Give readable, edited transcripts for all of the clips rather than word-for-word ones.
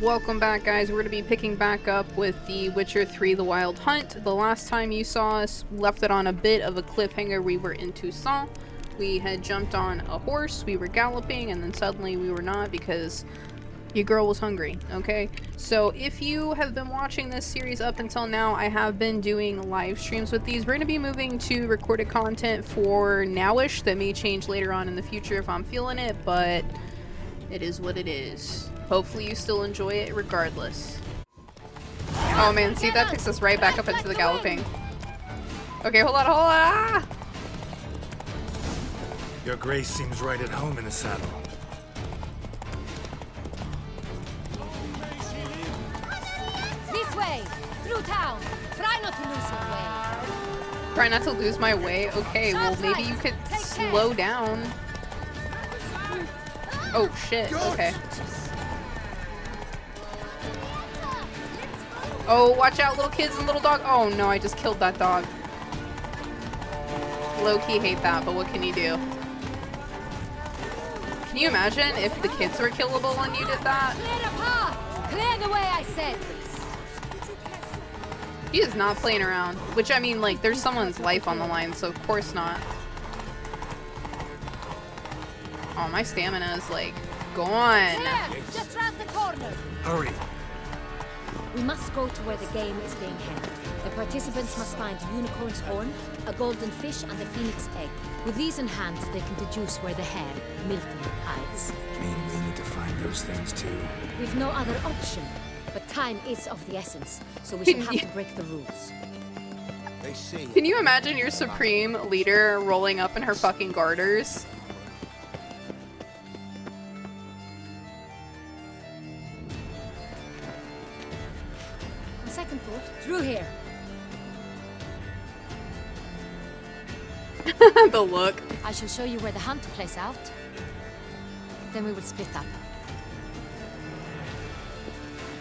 Welcome back, guys. We're going to be picking back up with The Witcher 3 The Wild Hunt. The last time you saw us, left it on a bit of a cliffhanger. We were in Toussaint. We had jumped on a horse, we were galloping, and then suddenly we were not because your girl was hungry, okay? So if you have been watching this series up until now, I have been doing live streams with these. We're going to be moving to recorded content for nowish. That may change later on in the future if I'm feeling it, but it is what it is. Hopefully you still enjoy it regardless. Oh man, see, that takes us right back up into the galloping. Okay, hold on, hold on! Ah! Your grace seems right at home in the saddle. This way! Through town! Try not to lose your way. Try not to lose my way? Okay, well maybe you could slow down. Oh shit, okay. Oh, watch out, little kids and little dog. Oh no, I just killed that dog. Low-key hate that, but what can you do? Can you imagine if the kids were killable and you did that? Clear the path! Clear the way, I said! He is not playing around. Which, I mean, like, there's someone's life on the line, so of course not. Oh, my stamina is, like, gone. Here! Just round the corner! Hurry! We must go to where the game is being held. The participants must find a unicorn's horn, a golden fish, and a phoenix egg. With these in hand, they can deduce where the hare, Milton, hides. Mean we need to find those things too. We've no other option, but time is of the essence, so we shall have to break the rules. Can you imagine your supreme leader rolling up in her fucking garters? On second thought, through here. The look. I shall show you where the hunt plays out. Then we will split up.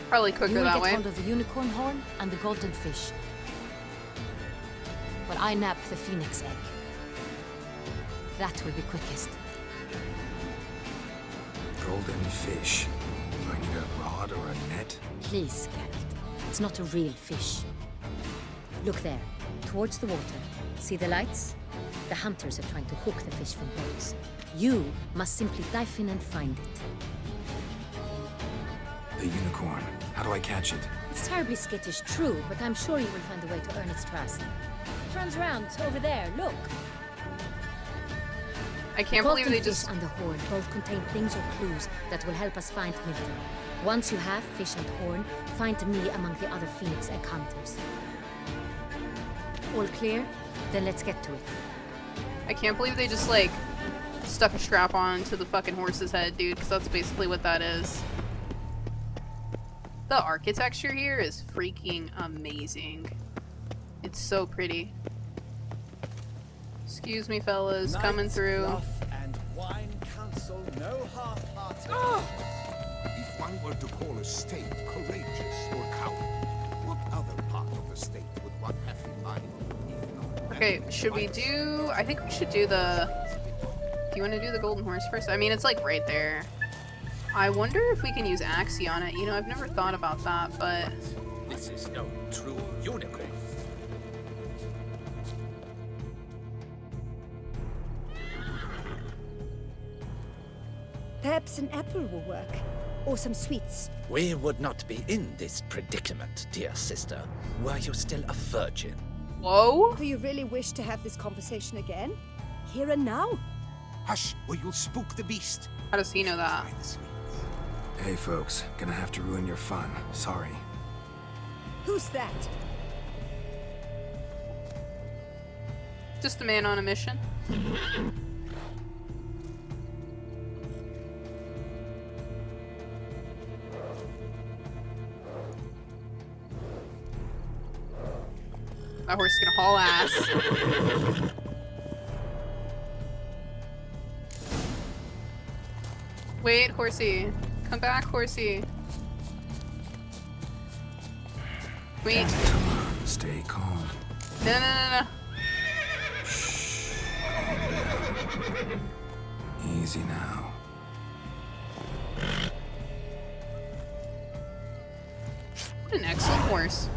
Probably quicker You will that get way. hold of the unicorn horn and the golden fish. While I nab the phoenix egg. That will be quickest. Golden fish. Do I need a rod or a net? Please, Geralt. It's not a real fish. Look there, towards the water. See the lights? The hunters are trying to hook the fish from boats. You must simply dive in and find it. The unicorn. How do I catch it? It's terribly skittish, true, but I'm sure you will find a way to earn its trust. It runs around over there, look. I can't believe they just... and the horn both contain things or clues that will help us find Milton. Once you have fish and horn, find me among the other phoenix egg hunters. All clear? Then let's get to it. I can't believe they just, like, stuck a strap on to the fucking horse's head, dude, because that's basically what that is. The architecture here is freaking amazing. It's so pretty. Excuse me, fellas, coming through. And wine counsel no half-hearted. If one were to call a state courageous or coward, what other part of the state would one have in mind? If not Okay, should we do... I think we should do the... Do you want to do the golden horse first? I mean, it's like right there. I wonder if we can use Axii on it. You know, I've never thought about that, but... This is no true unicorn. Perhaps an apple will work. Or some sweets. We would not be in this predicament, dear sister, were you still a virgin. Whoa? Do you really wish to have this conversation again? Here and now? hush, or you'll spook the beast. How does he know that? Try the sweets. Hey folks, gonna have to ruin your fun. Sorry. Who's that? Just a man on a mission. That horse is gonna haul ass. Wait, horsey. Come back, horsey. Wait. Come on, stay calm. No, no, no, no. Calm down. Easy now. What an excellent horse.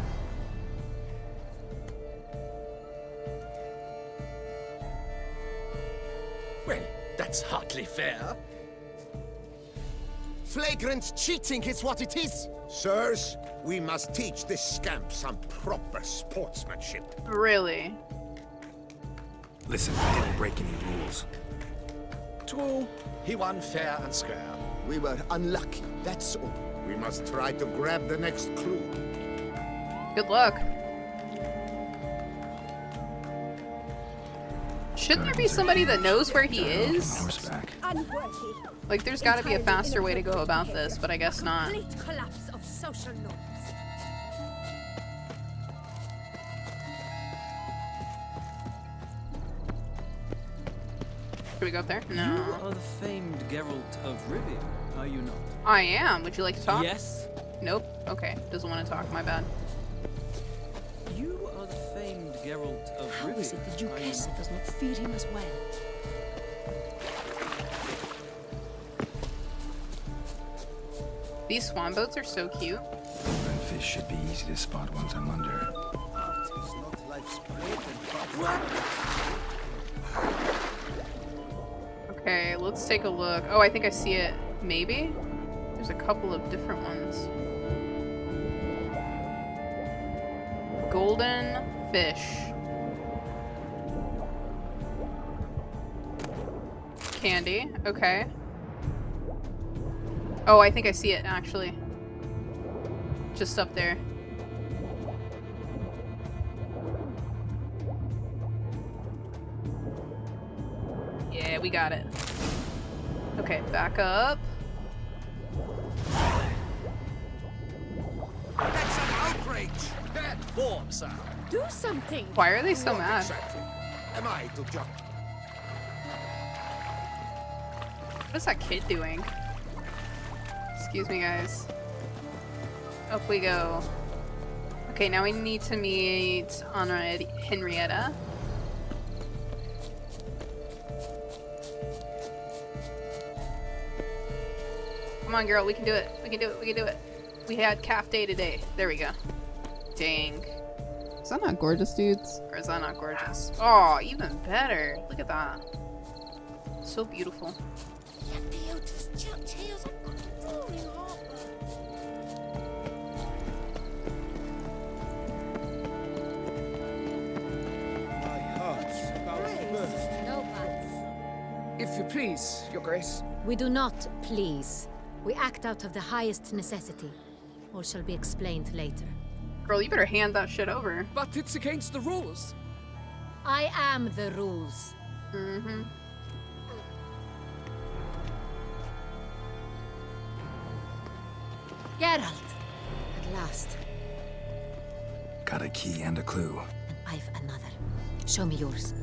Well, that's hardly fair. Flagrant cheating is what it is. Sirs, we must teach this scamp some proper sportsmanship. Really? Listen, I didn't break any rules. True, he won fair and square. We were unlucky, that's all. We must try to grab the next clue. Good luck. Shouldn't there be somebody that knows where he is? Horseback. Unworthy. Like, there's gotta be a faster way to go about this, but I guess not. Complete collapse of social norms. Should we go up there? You No. are the famed Geralt of Rivia, are you not? I am. Would you like to talk? Yes. Nope. Okay. Doesn't want to talk. My bad. You are the famed Geralt of How Rivia. is it that are you Duquesa not? does not feed him as well? These swan boats are so cute. And fish should be easy to spot once I'm under. Okay, let's take a look. Oh, I think I see it. Maybe? There's a couple of different ones. Golden fish. Candy. Okay. Oh, I think I see it, actually. Just up there. Yeah, we got it. Okay, back up. That's an outrage! Bad form, sir. Do something! Why are they so What mad? exactly? Am I to judge? What is that kid doing? Excuse me, guys. Up we go. Okay, now we need to meet Henrietta. Come on, girl, we can do it. We can do it. We can do it. We had calf day today. There we go. Dang. Is that not gorgeous, dudes? Or is that not gorgeous? Oh, even better. Look at that. So beautiful. My heart's about to burst. No buts. If you please, Your Grace. We do not please. We act out of the highest necessity. All shall be explained later. Girl, you better hand that shit over. But it's against the rules. I am the rules. Mm-hmm. Geralt! At last. Got a key and a clue. And I've another. Show me yours.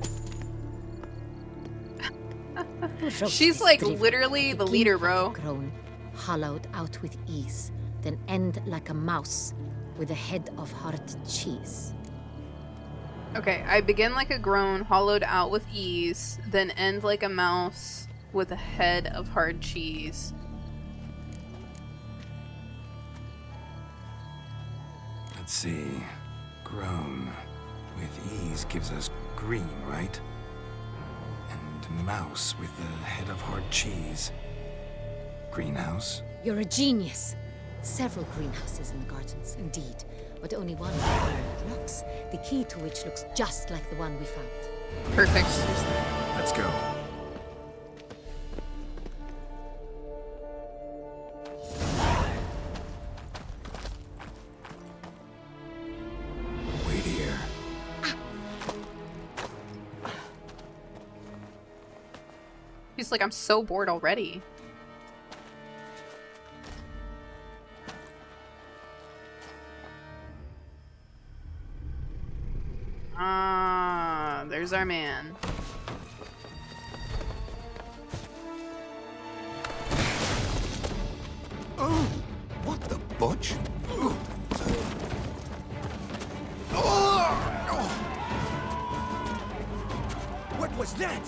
She's like Driven, literally the begin leader, like bro. a Grown, hollowed out with ease, then end like a mouse with a head of hard cheese. Okay, I begin like a groan, hollowed out with ease, then end like a mouse with a head of hard cheese. Let's see. Grown with ease gives us green, right? And mouse with the head of hard cheese. Greenhouse? You're a genius. Several greenhouses in the gardens, indeed, but only one locks, the key to which looks just like the one we found. Perfect. Let's go. Wait here. He's like, I'm so bored already. Ah, there's our man. Oh, what the butch? What was that?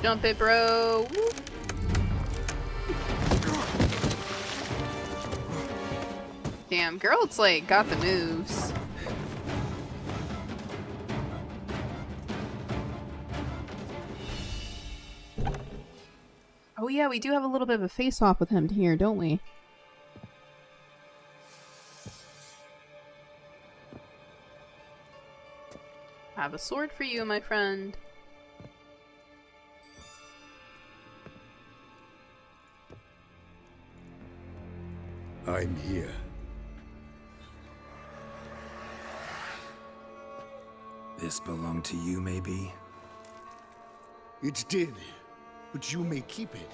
Jump it, bro. Woo. Damn, girl, it's like got the moves. Oh yeah, we do have a little bit of a face-off with him here, don't we? I have a sword for you, my friend. I'm here. This belonged to you, maybe? It did, but you may keep it.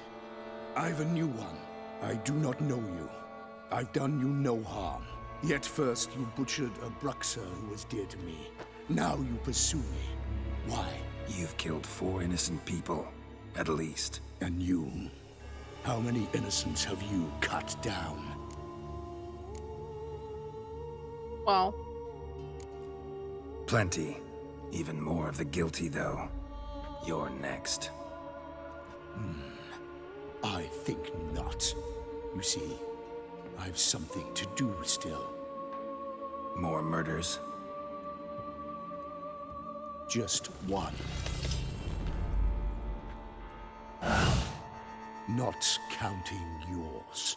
I've a new one. I do not know you. I've done you no harm. Yet first you butchered a Bruxer who was dear to me. Now you pursue me. Why? You've killed 4 innocent people, at least. And you? How many innocents have you cut down? Well, Plenty. Even more of the guilty, though. You're next. I think not. You see, I've something to do still. More murders? Just one. Not counting yours.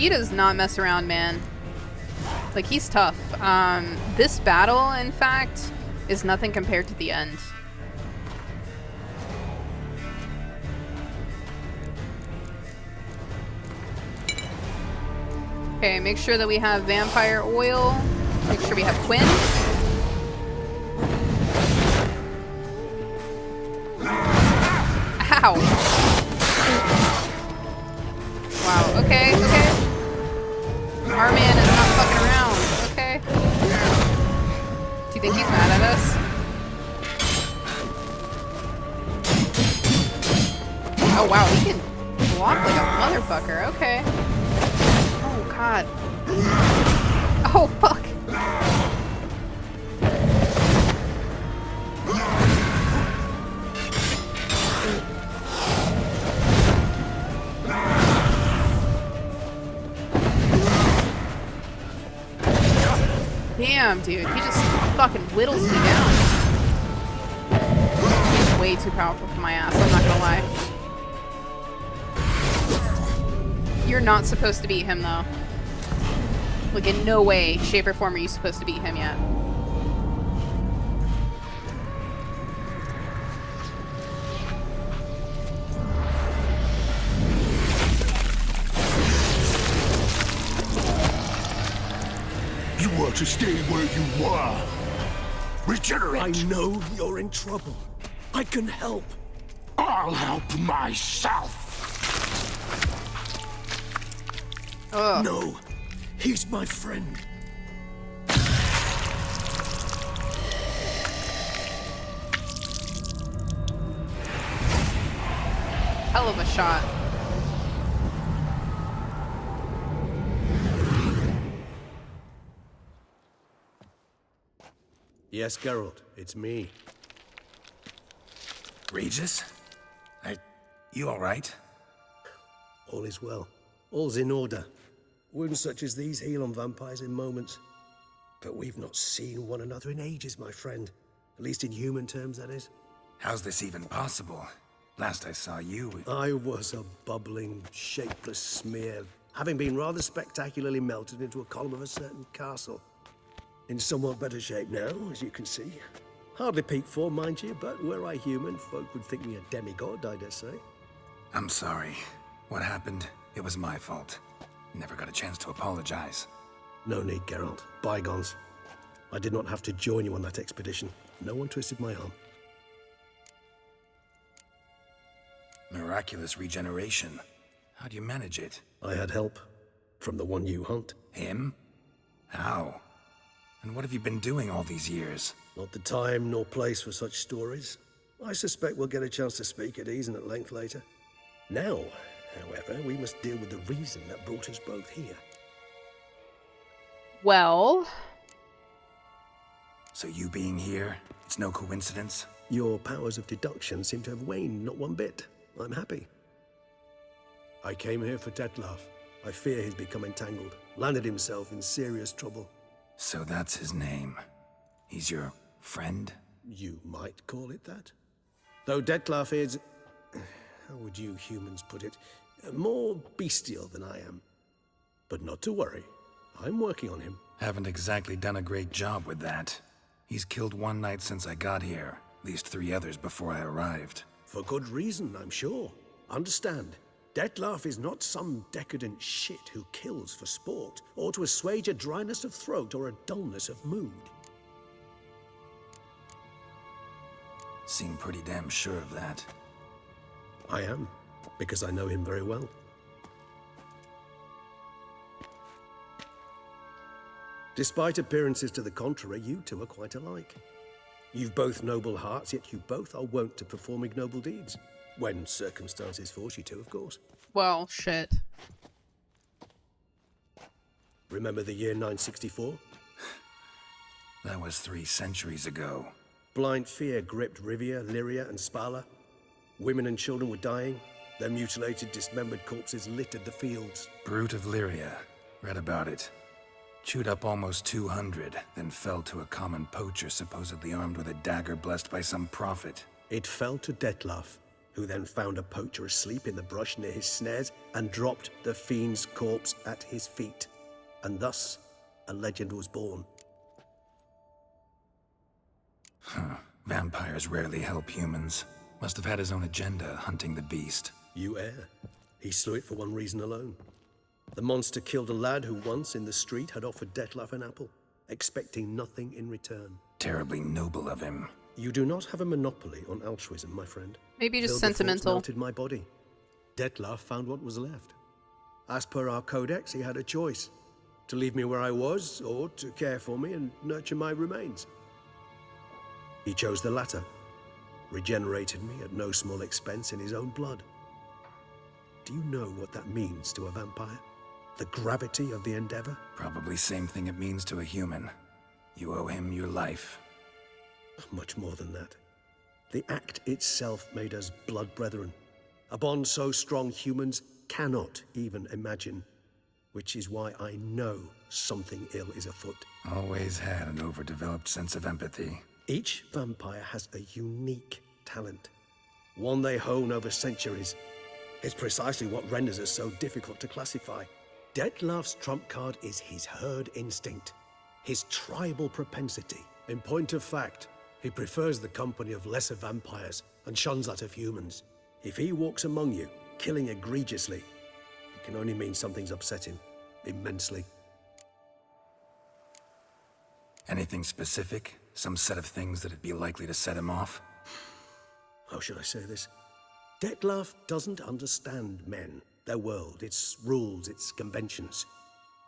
he does not mess around, man. Like, he's tough. This battle, in fact, is nothing compared to the end. Okay, make sure that we have vampire oil. Make sure we have Quinn. Ow. Wow, okay, okay. Our man is not fucking around, okay? Do you think he's mad at us? Oh wow, he can block like a motherfucker, okay. Oh god. Oh fuck. Damn, dude, he just fucking whittles me down. He's way too powerful for my ass, I'm not gonna lie. You're not supposed to beat him, though. Like, in no way, shape, or form are you supposed to beat him yet. You were to stay where you were. Regenerate. I know you're in trouble. I can help. I'll help myself. Ugh. No, he's my friend. Hell of a shot. Yes, Geralt, it's me. Regis? You alright? All is well. All's in order. Wounds such as these heal on vampires in moments. But we've not seen one another in ages, my friend. At least in human terms, that is. How's this even possible? Last I saw you... I was a bubbling, shapeless smear, having been rather spectacularly melted into a column of a certain castle. In somewhat better shape now, as you can see. Hardly peak form, mind you, but were I human, folk would think me a demigod, I dare say. I'm sorry. What happened? It was my fault. Never got a chance to apologize. No need, Geralt. Bygones. I did not have to join you on that expedition. No one twisted my arm. Miraculous regeneration. How'd you manage it? I had help. From the one you hunt. Him? How? And what have you been doing all these years? Not the time nor place for such stories. I suspect we'll get a chance to speak at ease and at length later. Now, however, we must deal with the reason that brought us both here. Well... So you being here, it's no coincidence? Your powers of deduction seem to have waned not one bit. I'm happy. I came here for Dettlaff. I fear he's become entangled, landed himself in serious trouble. So that's his name. He's your friend? You might call it that. Though Dettlaff is... how would you humans put it? More bestial than I am. But not to worry. I'm working on him. Haven't exactly done a great job with that. He's killed one knight since I got here. At least 3 others before I arrived. For good reason, I'm sure. Understand, Dettlaff is not some decadent shit who kills for sport, or to assuage a dryness of throat or a dullness of mood. Seem pretty damn sure of that. I am, because I know him very well. Despite appearances to the contrary, you two are quite alike. You've both noble hearts, yet you both are wont to perform ignoble deeds. When circumstances force you to, of course. Well, shit. Remember the year 964? That was 3 centuries ago. Blind fear gripped Rivia, Lyria, and Spala. Women and children were dying. Their mutilated, dismembered corpses littered the fields. Brute of Lyria. Read about it. Chewed up almost 200, then fell to a common poacher supposedly armed with a dagger blessed by some prophet. It fell to Dettlaff, who then found a poacher asleep in the brush near his snares and dropped the fiend's corpse at his feet. And thus, a legend was born. Huh. Vampires rarely help humans. Must have had his own agenda, hunting the beast. You err. He slew it for one reason alone. The monster killed a lad who once, in the street, had offered Dettlaff an apple, expecting nothing in return. Terribly noble of him. You do not have a monopoly on altruism, my friend. Maybe just Vilgefortz sentimental. melted my body. Dettlaff found what was left. As per our codex, he had a choice. To leave me where I was, or to care for me and nurture my remains. He chose the latter. Regenerated me at no small expense in his own blood. Do you know what that means to a vampire? The gravity of the endeavor? Probably same thing it means to a human. You owe him your life. Much more than that. The act itself made us blood brethren. A bond so strong humans cannot even imagine. Which is why I know something ill is afoot. Always had an overdeveloped sense of empathy. Each vampire has a unique talent. One they hone over centuries. It's precisely what renders us so difficult to classify. Dettlaff's trump card is his herd instinct, his tribal propensity. In point of fact, he prefers the company of lesser vampires and shuns that of humans. If he walks among you, killing egregiously, it can only mean something's upset him, immensely. Anything specific? Some set of things that'd be likely to set him off? How should I say this? Dettlaff doesn't understand men, their world, its rules, its conventions.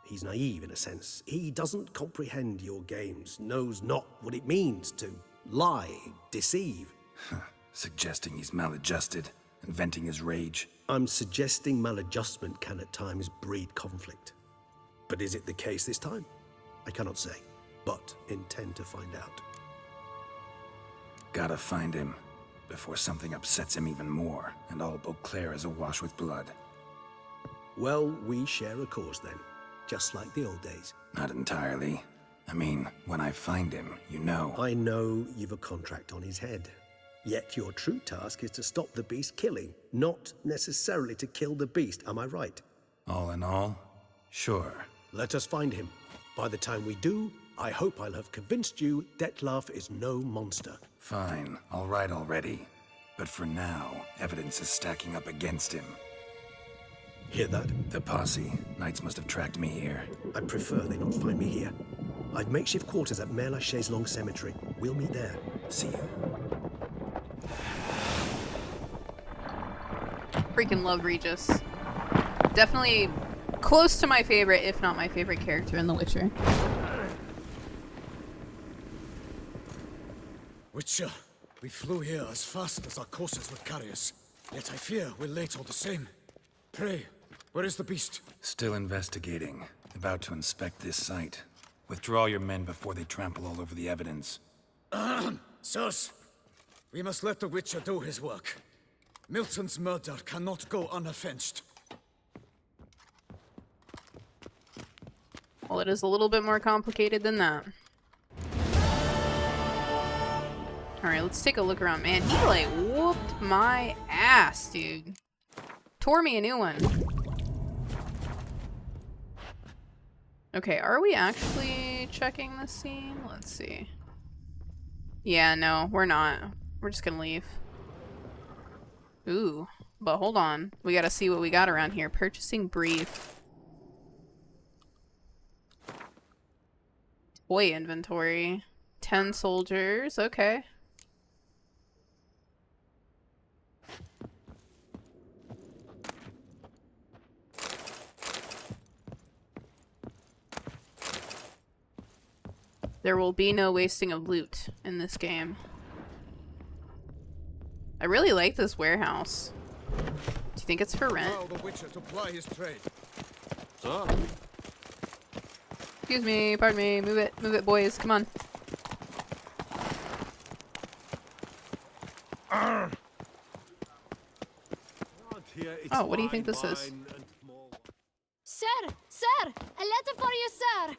He's naive in a sense. He doesn't comprehend your games, knows not what it means to lie, deceive. Suggesting he's maladjusted and venting his rage. I'm suggesting maladjustment can at times breed conflict. But is it the case this time? I cannot say, but intend to find out. Gotta find him before something upsets him even more, and all Beauclair is awash with blood. Well, we share a cause then, just like the old days. Not entirely. I mean, when I find him, you know. I know you've a contract on his head. Yet your true task is to stop the beast killing, not necessarily to kill the beast, am I right? All in all, sure. Let us find him. By the time we do, I hope I'll have convinced you Dettlaff is no monster. Fine, all right already. But for now, evidence is stacking up against him. Hear that? The posse. Knights must have tracked me here. I prefer they not find me here. I've makeshift quarters at Mère Lachaise Long Cemetery. We'll meet there. See you. Freaking love Regis. Definitely close to my favorite, if not my favorite character in The Witcher. Witcher, we flew here as fast as our courses would carry us. Yet I fear we're late all the same. Pray, where is the beast? Still investigating. About to inspect this site. Withdraw your men before they trample all over the evidence. Sirs, we must let the Witcher do his work. Milton's murder cannot go unavenged. Well, it is a little bit more complicated than that. Alright, let's take a look around. Man, he like whooped my ass, dude. Tore me a new one. Okay, are we actually checking this scene? Let's see. Yeah, no, we're not. We're just gonna leave. Ooh, but hold on. We gotta see what we got around here. Purchasing brief. Toy inventory. 10 soldiers, okay. There will be no wasting of loot in this game. I really like this warehouse. Do you think it's for rent? Allow the Witcher to ply his trade. Sir? Excuse me, pardon me. Move it, boys. Come on. Oh, what do you think this is? Sir! Sir! A letter for you, sir!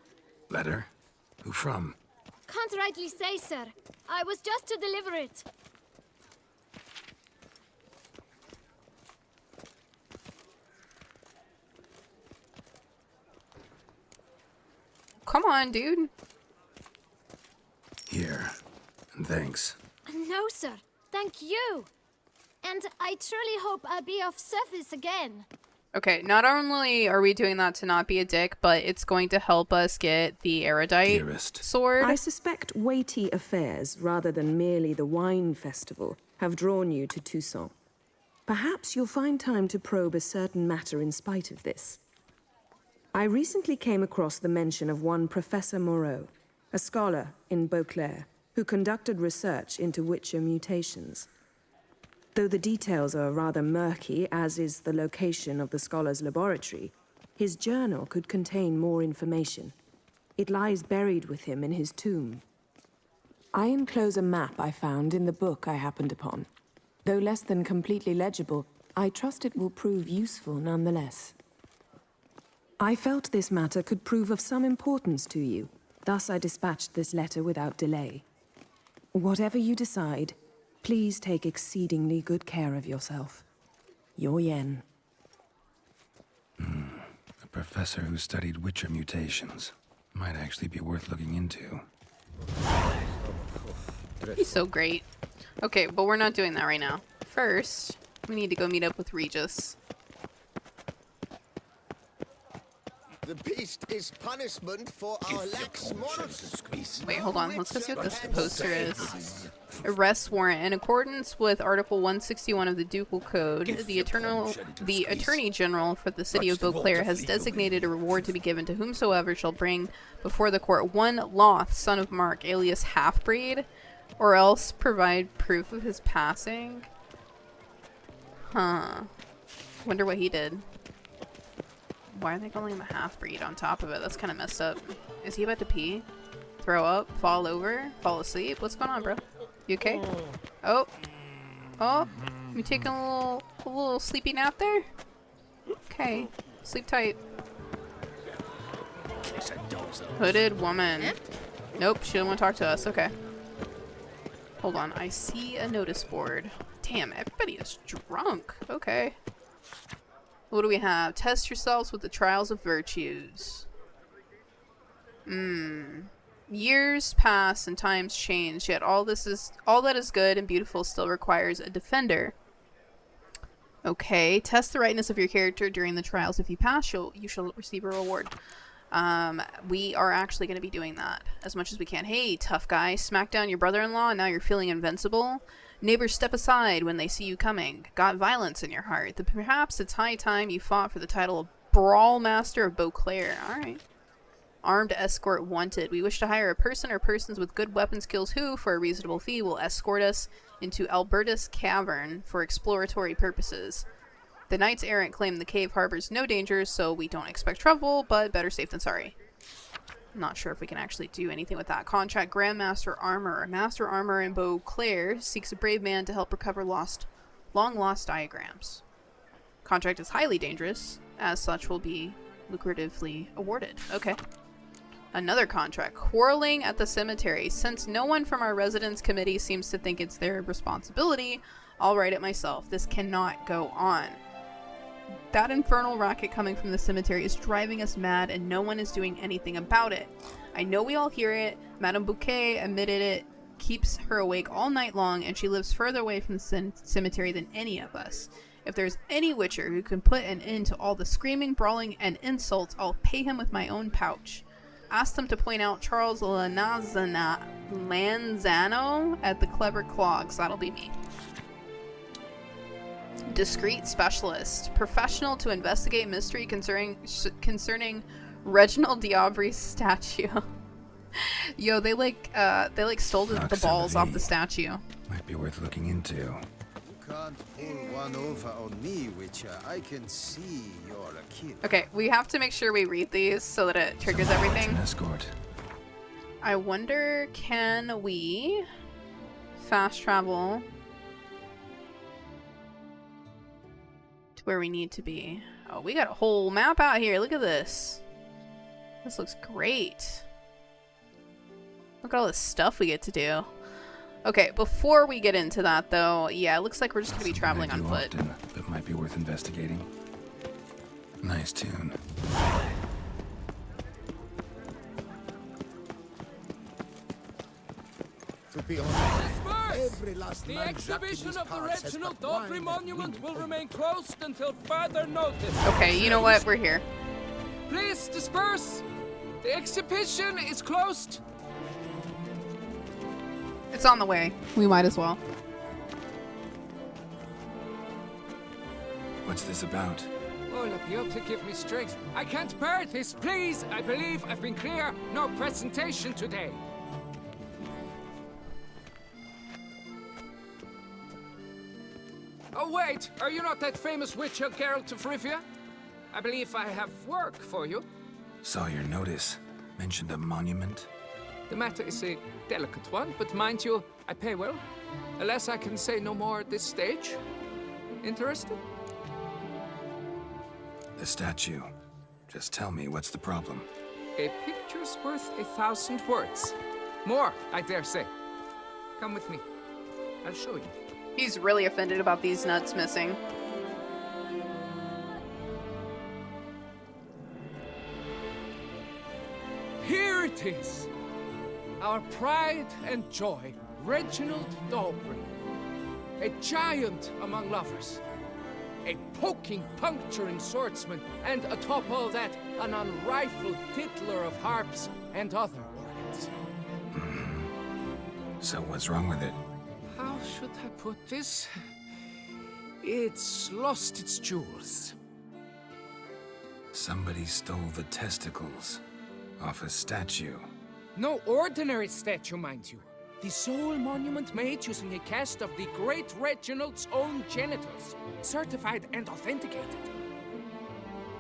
Letter? Who from? Can't rightly say, sir. I was just to deliver it. Come on, dude. Here. And thanks. No, sir. Thank you. And I truly hope I'll be of service again. Okay, not only are we doing that to not be a dick, but it's going to help us get the erudite sword. I suspect weighty affairs, rather than merely the wine festival, have drawn you to Toussaint. Perhaps you'll find time to probe a certain matter in spite of this. I recently came across the mention of one Professor Moreau, a scholar in Beauclair, who conducted research into Witcher mutations. Though the details are rather murky, as is the location of the scholar's laboratory, his journal could contain more information. It lies buried with him in his tomb. I enclose a map I found in the book I happened upon. Though less than completely legible, I trust it will prove useful nonetheless. I felt this matter could prove of some importance to you, thus I dispatched this letter without delay. Whatever you decide, please take exceedingly good care of yourself. Your Yen. A professor who studied Witcher mutations. Might actually be worth looking into. He's so great. Okay, but we're not doing that right now. First, we need to go meet up with Regis. The beast is punishment for our lax morals. Wait, hold on. Let's go see what this poster is. Arrest warrant. In accordance with Article 161 of the Ducal Code, the Attorney General for the City of Beauclair has designated a reward to be given to whomsoever shall bring before the court one Loth, son of Mark, alias Half-Breed, or else provide proof of his passing. Huh. Wonder what he did. Why are they calling him a half-breed on top of it? That's kind of messed up. Is he about to pee? Throw up? Fall over? Fall asleep? What's going on, bro? You okay? Oh. Oh. You taking a little sleepy nap there? Okay. Sleep tight. Hooded woman. Nope, she didn't want to talk to us. Okay. Hold on. I see a notice board. Damn, everybody is drunk. Okay. What do we have? Test yourselves with the trials of virtues. Years pass and times change, yet all that is good and beautiful still requires a defender. Okay, test the rightness of your character during the trials. If you pass, you shall receive a reward. We are actually going to be doing that as much as we can. Hey, tough guy, smack down your brother-in-law and now you're feeling invincible? Neighbors step aside when they see you coming. Got violence in your heart. Perhaps it's high time you fought for the title of Brawl Master of Beauclair. Alright. Armed escort wanted. We wish to hire a person or persons with good weapon skills who, for a reasonable fee, will escort us into Albertus Cavern for exploratory purposes. The Knights Errant claim the cave harbors no dangers, so we don't expect trouble, but better safe than sorry. not sure if we can actually do anything with that. Contract Grandmaster Armor. Master Armor in Beauclair seeks a brave man to help recover long-lost diagrams. Contract is highly dangerous. As such, will be lucratively awarded. Okay. Another contract. Quarreling at the cemetery. Since no one from our residence committee seems to think it's their responsibility, I'll write it myself. This cannot go on. That infernal racket coming from the cemetery is driving us mad, and no one is doing anything about it. I know we all hear it. Madame Bouquet admitted it keeps her awake all night long, and she lives further away from the cemetery than any of us. If there's any Witcher who can put an end to all the screaming, brawling, and insults, I'll pay him with my own pouch. Ask them to point out Charles Lanzano at the Clever Clogs. That'll be me. Discreet specialist. Professional to investigate mystery concerning Reginald D'Aubry's statue. Yo, they stole the balls off the statue. Might be worth looking into. You can't pull one over on me, Witcher. I can see you're a kid. Okay, we have to make sure we read these so that it triggers everything. An escort. I wonder, can we fast travel to where we need to be? Oh, we got a whole map out here. Look at this. This looks great. Look at all the stuff we get to do. Okay, before we get into that, though, yeah, it looks like we're just going to be traveling on foot. Often, but might be worth investigating. Nice tune. To be honest, every last The man exhibition of the Reginald D'Aubry Monument will remain closed until further notice. Okay, you know what? We're here. Please disperse. The exhibition is closed. It's on the way. We might as well. What's this about? Oh, La Piotta, give me strength. I can't bear this, please. I believe I've been clear. No presentation today. Oh, wait. Are you not that famous Witcher, Geralt of Rivia? I believe I have work for you. Saw your notice. Mentioned a monument. The matter is a delicate one, but mind you, I pay well. Alas, I can say no more at this stage. Interested? The statue. Just tell me, what's the problem? A picture's worth 1,000 words. More, I dare say. Come with me. I'll show you. He's really offended about these nuts missing. Here it is. Our pride and joy, Reginald D'Aubry. A giant among lovers. A poking, puncturing swordsman, and atop all that, an unrifled tittler of harps and other organs. So what's wrong with it? How should I put this? It's lost its jewels. Somebody stole the testicles off a statue. No ordinary statue, mind you. The sole monument made using a cast of the great Reginald's own genitals, certified and authenticated.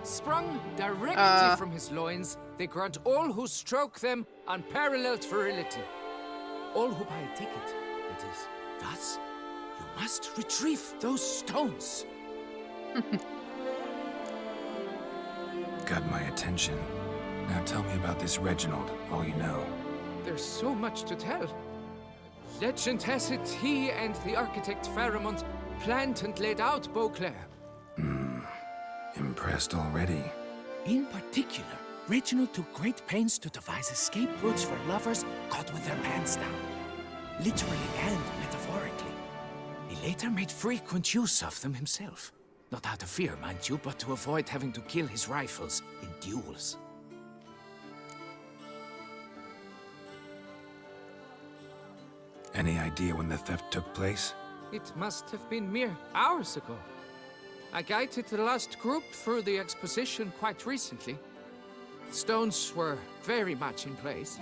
Sprung directly from his loins, they grant all who stroke them unparalleled virility. All who buy a ticket, it is. Thus, you must retrieve those stones. Got my attention. Now tell me about this Reginald, all you know. There's so much to tell. Legend has it he and the architect Pharamond planned and laid out Beauclair. Impressed already. In particular, Reginald took great pains to devise escape routes for lovers caught with their pants down. Literally and metaphorically. He later made frequent use of them himself. Not out of fear, mind you, but to avoid having to kill his rivals in duels. Any idea when the theft took place? It must have been mere hours ago. I guided the last group through the exposition quite recently. The stones were very much in place.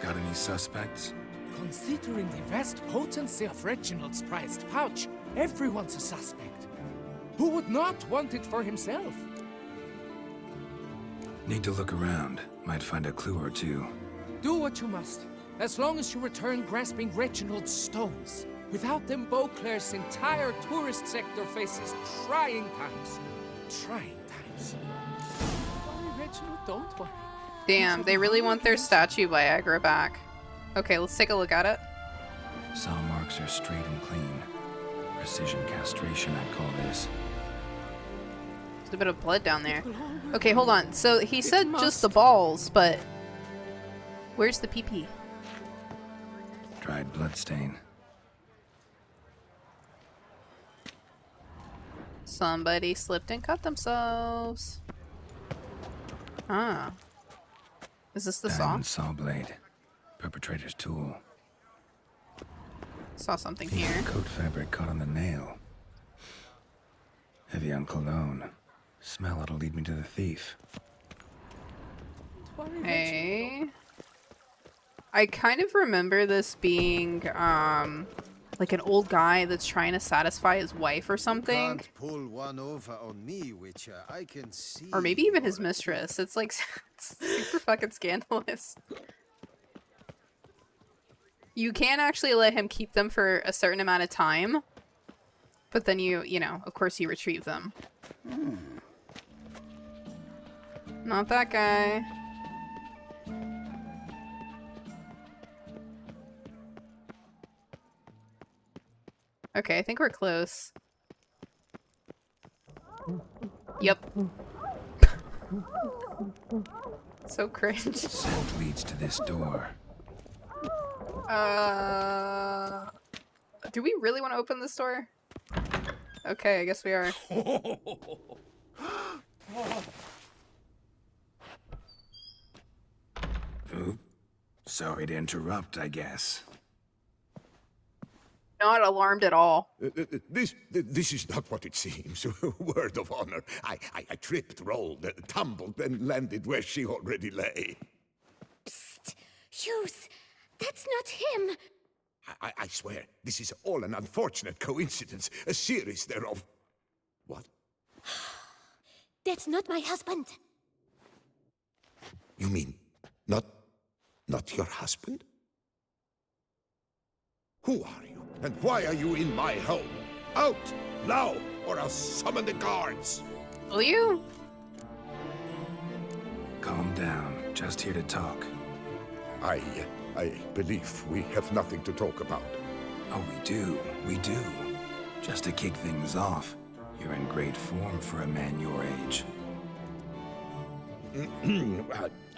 Got any suspects? Considering the vast potency of Reginald's prized pouch, everyone's a suspect. Who would not want it for himself? Need to look around. Might find a clue or two. Do what you must, as long as you return grasping Reginald's stones. Without them, Beauclair's entire tourist sector faces trying times. Trying times. Don't worry, Reginald, don't worry. Damn, they really want their statue Viagra back. Okay, let's take a look at it. Saw marks are straight and clean. Precision castration, I'd call this. There's a bit of blood down there. Okay, hold on. So he said just the balls, but where's the pee-pee? Dried bloodstain. Somebody slipped and cut themselves. Ah. Is this the saw? Diamond saw blade. Perpetrator's tool. Saw something here. Coat fabric caught on the nail. Heavy on cologne. Smell it'll lead me to the thief. Hey. I kind of remember this being, like an old guy that's trying to satisfy his wife or something. Can't pull one over on me, Witcher. I can see. Or maybe even his mistress. It's like it's super fucking scandalous. You can actually let him keep them for a certain amount of time, but then you know, of course you retrieve them. Not that guy. Okay, I think we're close. Yep. So cringe. Scent leads to this door. Do we really want to open this door? Okay, I guess we are. Oop. Sorry to interrupt, I guess. Not alarmed at all. This is not what it seems. Word of honor. I tripped, rolled, tumbled, and landed where she already lay. Psst! Hughes! That's not him! I swear, this is all an unfortunate coincidence. A series thereof. What? That's not my husband. You mean, not your husband? Who are you? And why are you in my home? Out! Now! Or I'll summon the guards! Will you? Calm down. Just here to talk. I believe we have nothing to talk about. Oh, we do. We do. Just to kick things off, you're in great form for a man your age.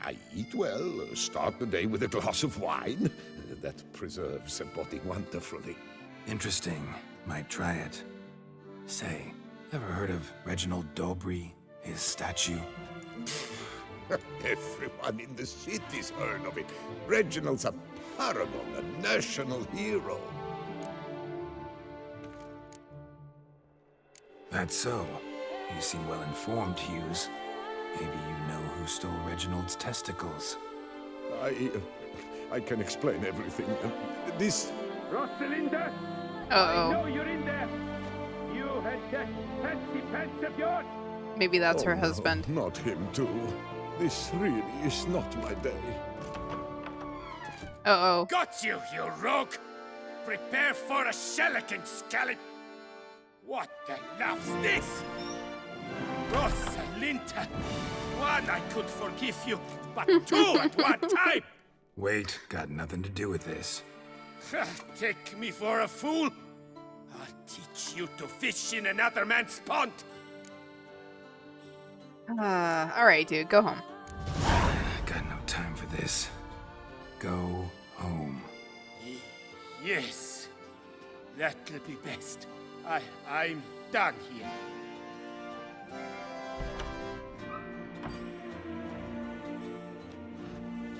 I eat well, start the day with a glass of wine. That preserves the body wonderfully. Interesting. Might try it. Say, ever heard of Reginald Dobry? His statue? Everyone in the city's heard of it. Reginald's a paragon, a national hero. That's so. You seem well informed, Hughes. Maybe you know who stole Reginald's testicles. I can explain everything. This... Rosalinda! Uh-oh. I know you're in there! You had that fancy pants of yours! Maybe that's her husband. No, not him too. This really is not my day. Uh-oh. Got you, you rogue! Prepare for a shellacking, scallop! What the love's this? Rosalinda! One, I could forgive you, but two at one time! Wait, got nothing to do with this. Take me for a fool? I'll teach you to fish in another man's pond! Alright, dude, go home. Got no time for this. Go home. Yes, that'll be best. I'm done here.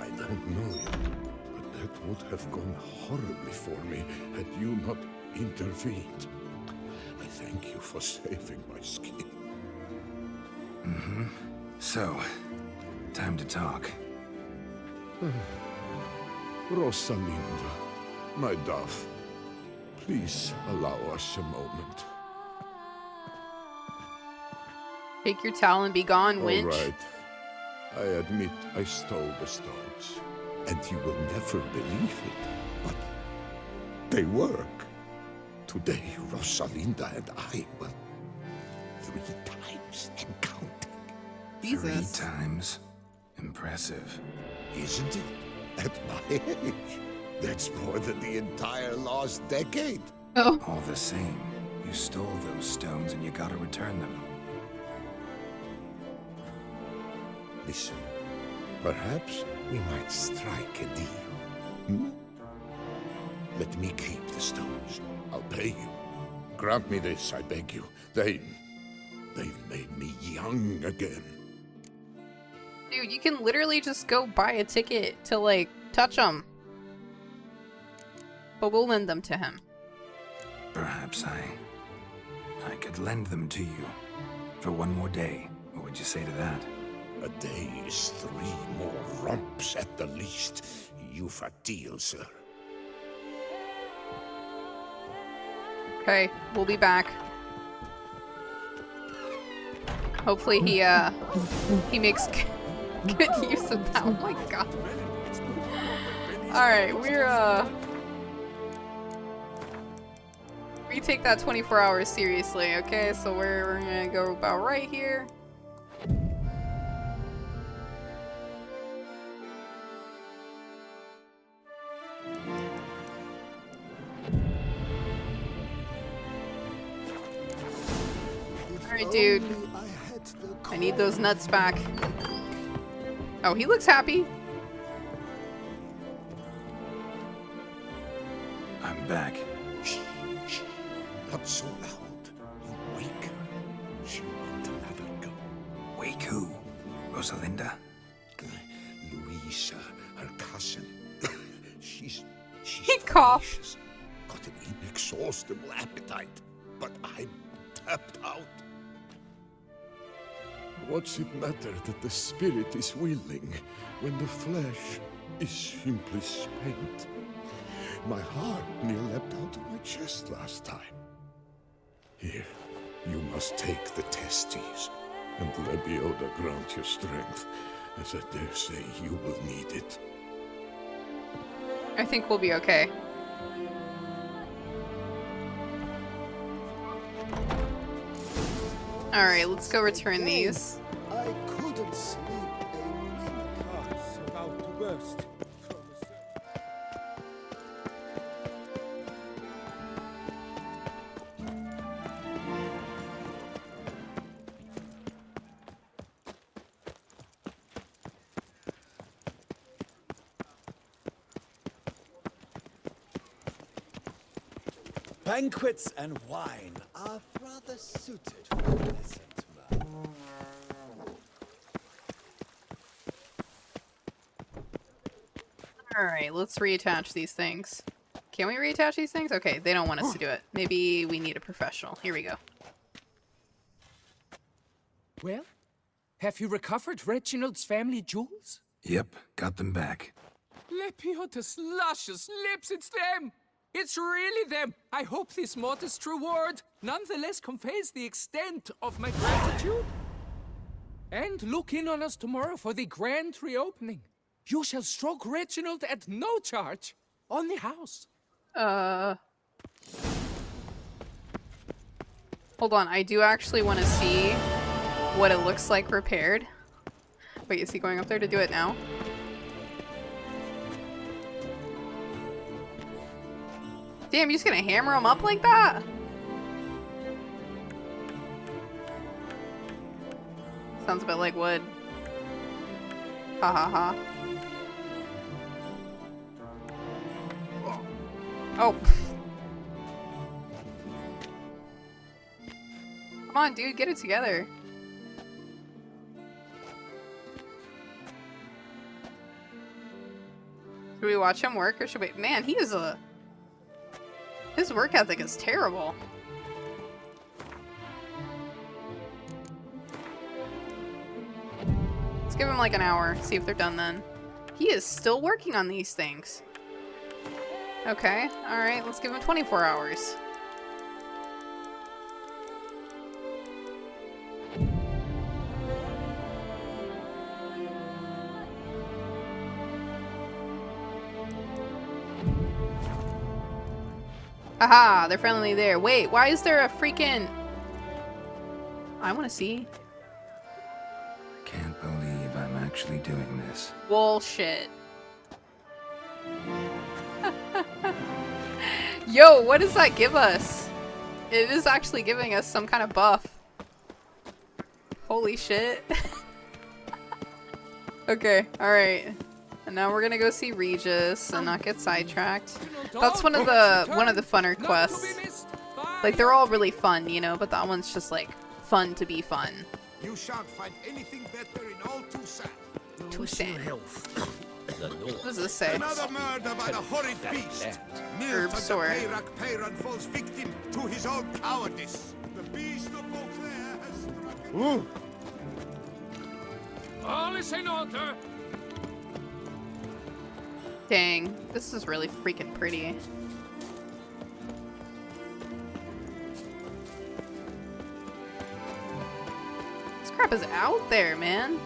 I don't know you, but that would have gone horribly for me had you not intervened. I thank you for saving my skin. Mm-hmm. So, time to talk. Rosalinda, my dove, please allow us a moment. Take your towel and be gone, winch. All right. I admit I stole the stones, and you will never believe it, but they work. Today, Rosalinda and I will 3 times and counting. Jesus. 3 times? Impressive. Isn't it? At my age, that's more than the entire lost decade. Oh. All the same, you stole those stones and you gotta return them. Listen, perhaps we might strike a deal. Hmm? Let me keep the stones. I'll pay you. Grant me this, I beg you. They've made me young again. Dude, you can literally just go buy a ticket to, like, touch them. But we'll lend them to him. Perhaps I could lend them to you. For 1 more day. What would you say to that? A day is 3 more romps at the least. You've a deal, sir. Okay, we'll be back. Hopefully he makes good use of that. Oh my god. Alright, we take that 24 hours seriously, okay? So we're gonna go about right here. Alright, dude. I need those nuts back. Oh, he looks happy. I'm back. Shh, shh. Not so loud. You wake her. She'll want another go. Wake who? Rosalinda? Louisa, her cousin. She's he coughed. Got an inexhaustible appetite, but I'm tapped out. What's it matter that the spirit is willing when the flesh is simply spent? My heart near leapt out of my chest last time. Here, you must take the testes, and Lebioda grant your strength, as I dare say you will need it. I think we'll be okay. Alright, let's go return these. I couldn't sleep. A curse about to burst. Banquets and wine are rather suited for a peasant man. Alright, let's reattach these things. Can we reattach these things? Okay, they don't want us to do it. Maybe we need a professional. Here we go. Well, have you recovered Reginald's family jewels? Yep, got them back. Lepioda's luscious lips, it's them! It's really them! I hope this modest reward nonetheless conveys the extent of my gratitude. And look in on us tomorrow for the grand reopening. You shall stroke Reginald at no charge on the house. Hold on, I do actually want to see what it looks like repaired. Wait, is he going up there to do it now? Damn, you're just gonna hammer him up like that? Sounds a bit like wood. Ha ha ha. Oh. Come on, dude, get it together. Should we watch him work or should we? Man, he is a... His work ethic is terrible. Let's give him like an hour, see if they're done then. He is still working on these things. Okay, alright, let's give him 24 hours. Haha, they're finally there. Wait, why is there a freaking... I want to see. Can't believe I'm actually doing this. Bullshit. Yo, what does that give us? It is actually giving us some kind of buff. Holy shit. Okay, alright. And now we're gonna go see Regis and not get sidetracked. That's one of the funner quests. Like, they're all really fun, you know, but that one's just like fun to be fun. You shan't find anything better in all Toussaint. Toussaint. What does this say? Another murder by the horrid beast. Herb store. Peyran falls victim to his own cowardice. The beast of Beauclair has struck. All is in order. Dang, this is really freaking pretty. This crap is out there, man.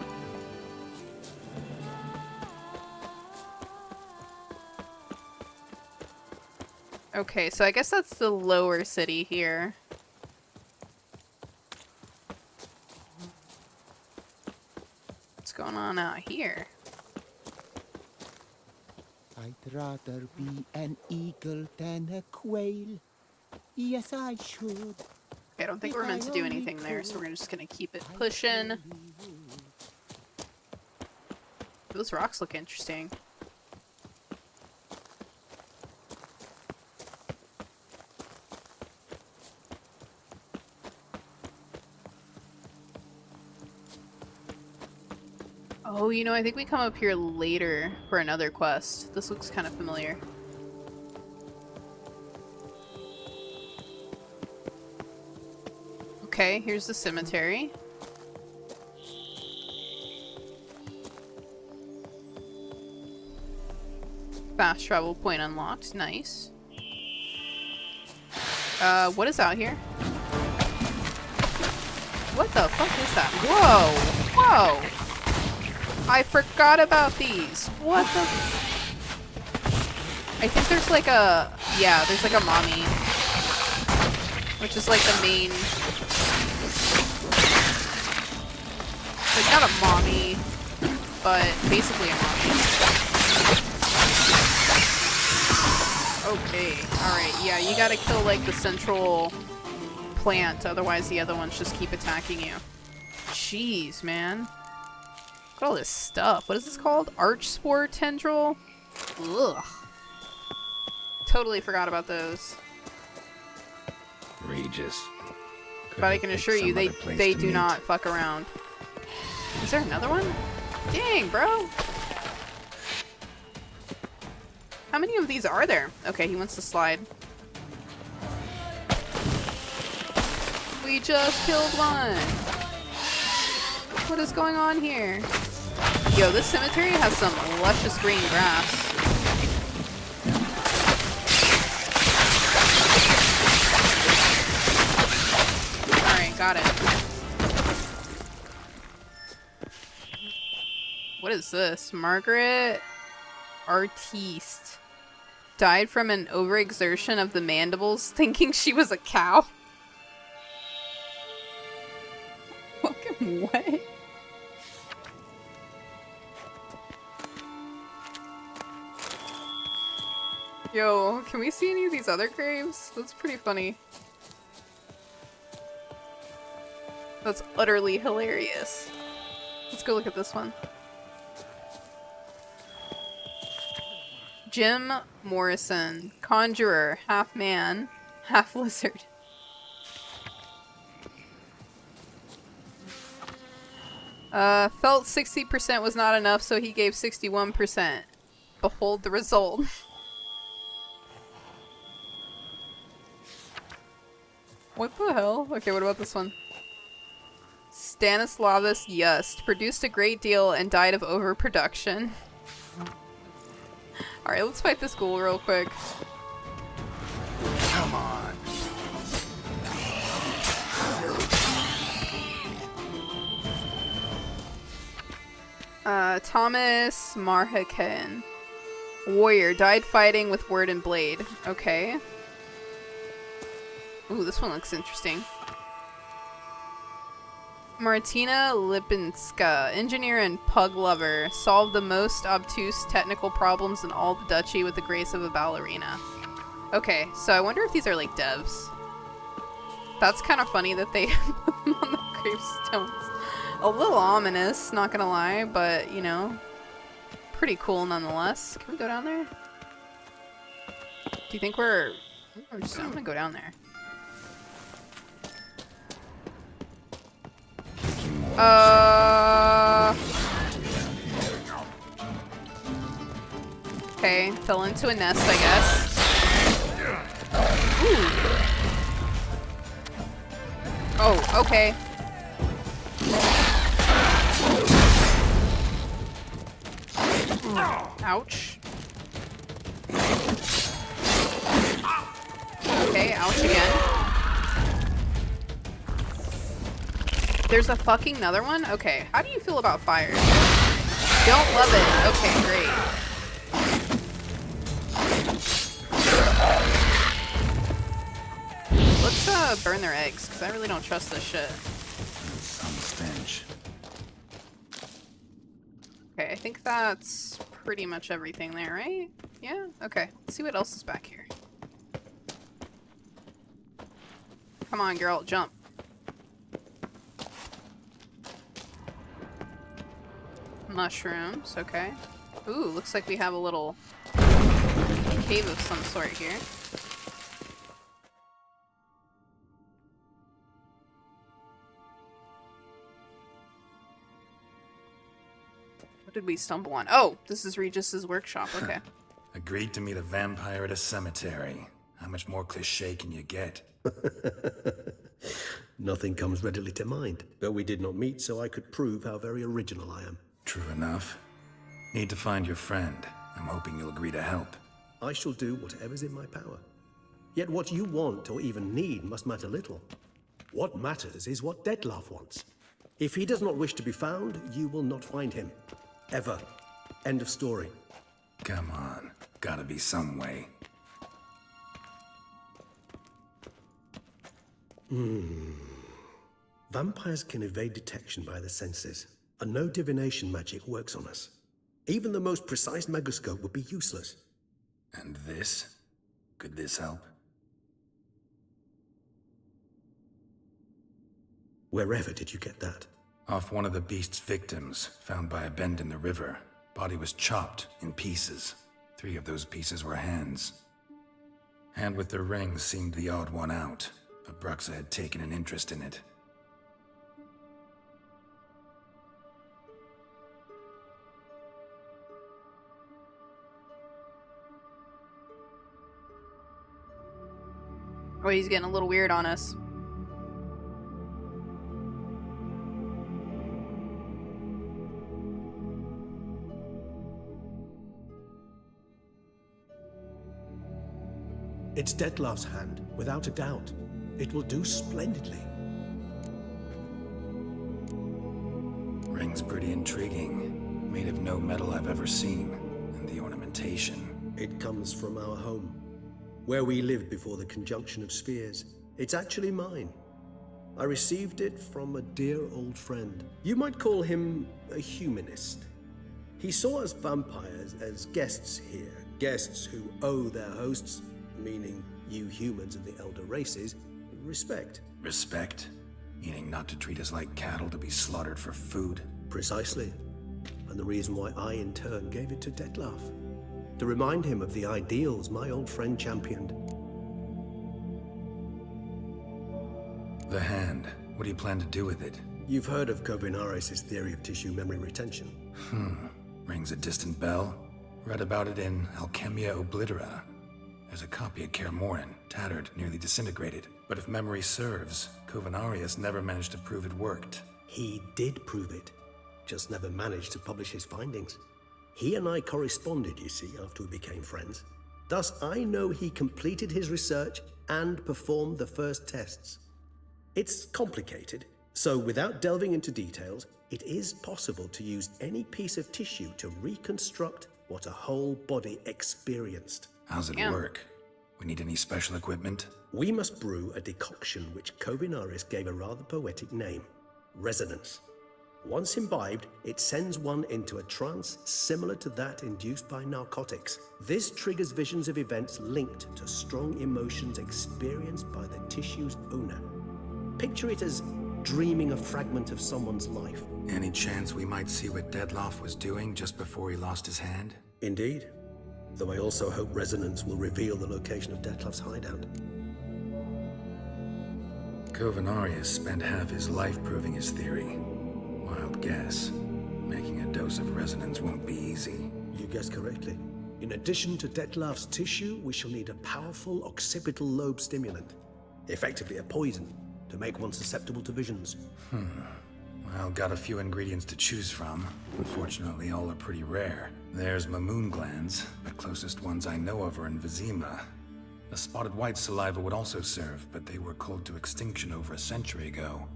Okay, so I guess that's the lower city here. What's going on out here? I'd rather be an eagle than a quail. Yes, I should. Okay, I don't think we're meant to do anything there, so we're just gonna keep it pushing. Those rocks look interesting. Oh, you know, I think we come up here later for another quest. This looks kind of familiar. Okay, here's the cemetery. Fast travel point unlocked. Nice. What is out here? What the fuck is that? Whoa! Whoa! I forgot about these. What the? I think there's like a... Yeah, there's like a mommy. Which is like the main... Like, not a mommy, but basically a mommy. Okay, alright, yeah, you gotta kill like the central plant, otherwise the other ones just keep attacking you. Jeez, man. Look at all this stuff. What is this called? Arch spore tendril? Ugh. Totally forgot about those. Regis. But I can assure you, they do not fuck around. Is there another one? Dang, bro. How many of these are there? Okay, he wants to slide. We just killed one. What is going on here? Yo, this cemetery has some luscious green grass. Alright, got it. What is this? Margaret Artiste died from an overexertion of the mandibles, thinking she was a cow. Fucking what? Yo, can we see any of these other graves? That's pretty funny. That's utterly hilarious. Let's go look at this one. Jim Morrison, conjurer, half man, half lizard. Felt 60% was not enough, so he gave 61%. Behold the result. What the hell? Okay, what about this one? Stanislavus Yust produced a great deal and died of overproduction. Alright, let's fight this ghoul real quick. Come on. Thomas Marhaken. Warrior, died fighting with word and blade. Okay. Ooh, this one looks interesting. Martina Lipinska, engineer and pug lover, solved the most obtuse technical problems in all the duchy with the grace of a ballerina. Okay, so I wonder if these are like devs. That's kind of funny that they put them on the gravestones. A little ominous, not gonna lie, but you know, pretty cool nonetheless. Can we go down there? Do you think we're... I'm just gonna go down there. Okay, fell into a nest, I guess. Ooh. Oh, okay. Ouch. Okay, ouch again. There's a fucking another one? Okay, how do you feel about fire? Don't love it. Okay, great. Let's burn their eggs, because I really don't trust this shit. Some stench. Okay, I think that's pretty much everything there, right? Yeah? Okay, let's see what else is back here. Come on, girl, jump. Mushrooms, okay. Ooh, looks like we have a little cave of some sort here. What did we stumble on? Oh, this is Regis's workshop, okay. Agreed to meet a vampire at a cemetery. How much more cliché can you get? Nothing comes readily to mind, but we did not meet so I could prove how very original I am. True enough. Need to find your friend. I'm hoping you'll agree to help. I shall do whatever's in my power. Yet what you want or even need must matter little. What matters is what Dettlaff wants. If he does not wish to be found, you will not find him. Ever. End of story. Come on. Gotta be some way. Vampires can evade detection by the senses, and no divination magic works on us. Even the most precise megoscope would be useless. And this? Could this help? Wherever did you get that? Off one of the beast's victims, found by a bend in the river. Body was chopped in pieces. 3 of those pieces were hands. Hand with the ring seemed the odd one out, but Bruxa had taken an interest in it. Oh, he's getting a little weird on us. It's Dettlaff's hand, without a doubt. It will do splendidly. Ring's pretty intriguing. Made of no metal I've ever seen. And the ornamentation. It comes from our home, where we lived before the conjunction of spheres. It's actually mine. I received it from a dear old friend. You might call him a humanist. He saw us vampires as guests here, guests who owe their hosts, meaning you humans and the elder races, respect. Respect? Meaning not to treat us like cattle to be slaughtered for food? Precisely. And the reason why I in turn gave it to Dettlaff. To remind him of the ideals my old friend championed. The hand. What do you plan to do with it? You've heard of Kovinaris' theory of tissue memory retention. Rings a distant bell. Read about it in Alchemia Oblitera. There's a copy at Kaer Morhen, tattered, nearly disintegrated. But if memory serves, Kovinaris never managed to prove it worked. He did prove it, just never managed to publish his findings. He and I corresponded, you see, after we became friends. Thus, I know he completed his research and performed the first tests. It's complicated, so without delving into details, it is possible to use any piece of tissue to reconstruct what a whole body experienced. How's it work? We need any special equipment? We must brew a decoction which Kovinaris gave a rather poetic name, resonance. Once imbibed, it sends one into a trance similar to that induced by narcotics. This triggers visions of events linked to strong emotions experienced by the tissue's owner. Picture it as dreaming a fragment of someone's life. Any chance we might see what Dettlaff was doing just before he lost his hand? Indeed. Though I also hope resonance will reveal the location of Dettlaff's hideout. Kovinaris spent half his life proving his theory. Wild guess. Making a dose of resonance won't be easy. You guessed correctly. In addition to Dettlaff's tissue, we shall need a powerful occipital lobe stimulant. Effectively a poison, to make one susceptible to visions. Well, got a few ingredients to choose from. Unfortunately, all are pretty rare. There's Mamoon glands, the closest ones I know of are in Vizima. A spotted white saliva would also serve, but they were culled to extinction over a century ago.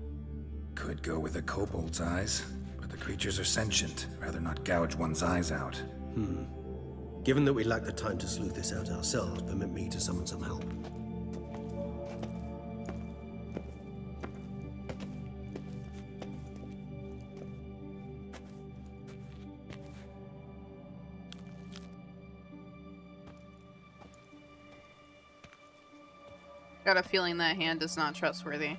Could go with a kobold's eyes, but the creatures are sentient. Rather not gouge one's eyes out. Given that we lack the time to sleuth this out ourselves, permit me to summon some help. Got a feeling that hand is not trustworthy.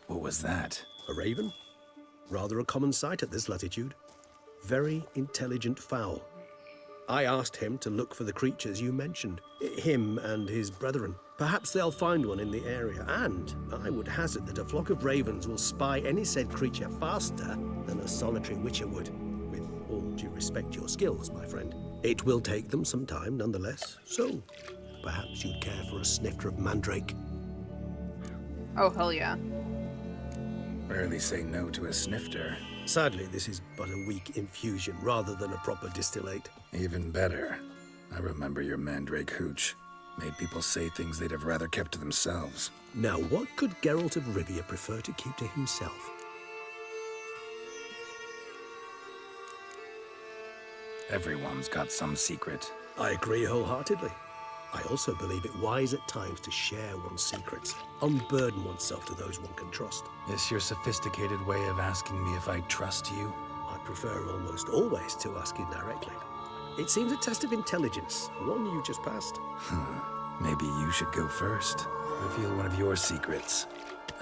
What was that? A raven? Rather a common sight at this latitude. Very intelligent fowl. I asked him to look for the creatures you mentioned. Him and his brethren. Perhaps they'll find one in the area, and I would hazard that a flock of ravens will spy any said creature faster than a solitary witcher would. With all due respect to your skills, my friend. It will take them some time, nonetheless. So, perhaps you'd care for a snifter of mandrake. Oh, hell yeah. Rarely say no to a snifter. Sadly, this is but a weak infusion rather than a proper distillate. Even better. I remember your mandrake hooch. Made people say things they'd have rather kept to themselves. Now, what could Geralt of Rivia prefer to keep to himself? Everyone's got some secret. I agree wholeheartedly. I also believe it wise at times to share one's secrets, unburden oneself to those one can trust. This your sophisticated way of asking me if I trust you? I prefer almost always to ask indirectly. It seems a test of intelligence, one you just passed. Maybe you should go first. Reveal one of your secrets.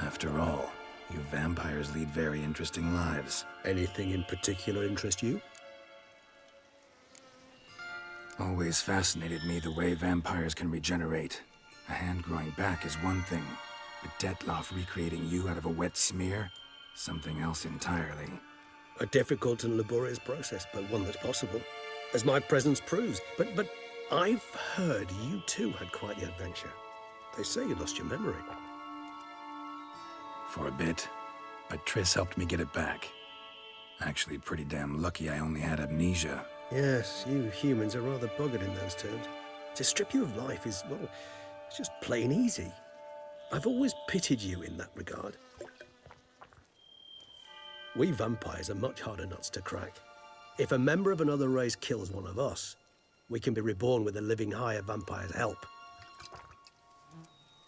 After all, you vampires lead very interesting lives. Anything in particular interest you? Always fascinated me the way vampires can regenerate. A hand growing back is one thing, but Dettlaff recreating you out of a wet smear? Something else entirely. A difficult and laborious process, but one that's possible, as my presence proves. But I've heard you too had quite the adventure. They say you lost your memory. For a bit, but Triss helped me get it back. Actually, pretty damn lucky I only had amnesia. Yes, you humans are rather buggered in those terms. To strip you of life is, well, it's just plain easy. I've always pitied you in that regard. We vampires are much harder nuts to crack. If a member of another race kills one of us, we can be reborn with a living higher vampire's help.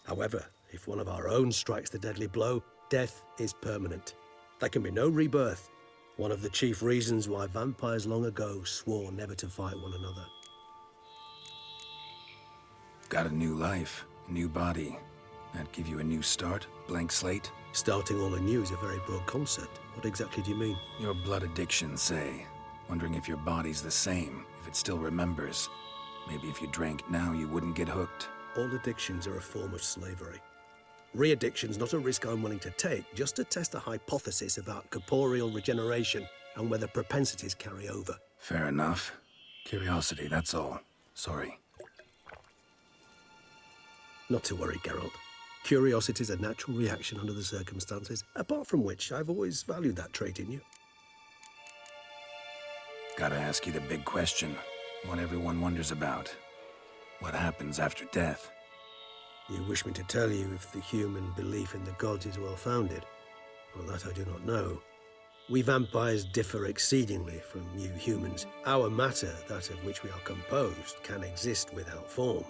However, if one of our own strikes the deadly blow, death is permanent. There can be no rebirth. One of the chief reasons why vampires long ago swore never to fight one another. Got a new life, new body. That'd give you a new start, blank slate? Starting all anew is a very broad concept. What exactly do you mean? Your blood addiction, say. Wondering if your body's the same, if it still remembers. Maybe if you drank now, you wouldn't get hooked. All addictions are a form of slavery. Re-addiction's not a risk I'm willing to take, just to test a hypothesis about corporeal regeneration and whether propensities carry over. Fair enough. Curiosity, that's all. Sorry. Not to worry, Geralt. Curiosity's a natural reaction under the circumstances, apart from which I've always valued that trait in you. Gotta ask you the big question. One everyone wonders about. What happens after death? You wish me to tell you if the human belief in the gods is well-founded? Well, that I do not know. We vampires differ exceedingly from you humans. Our matter, that of which we are composed, can exist without form.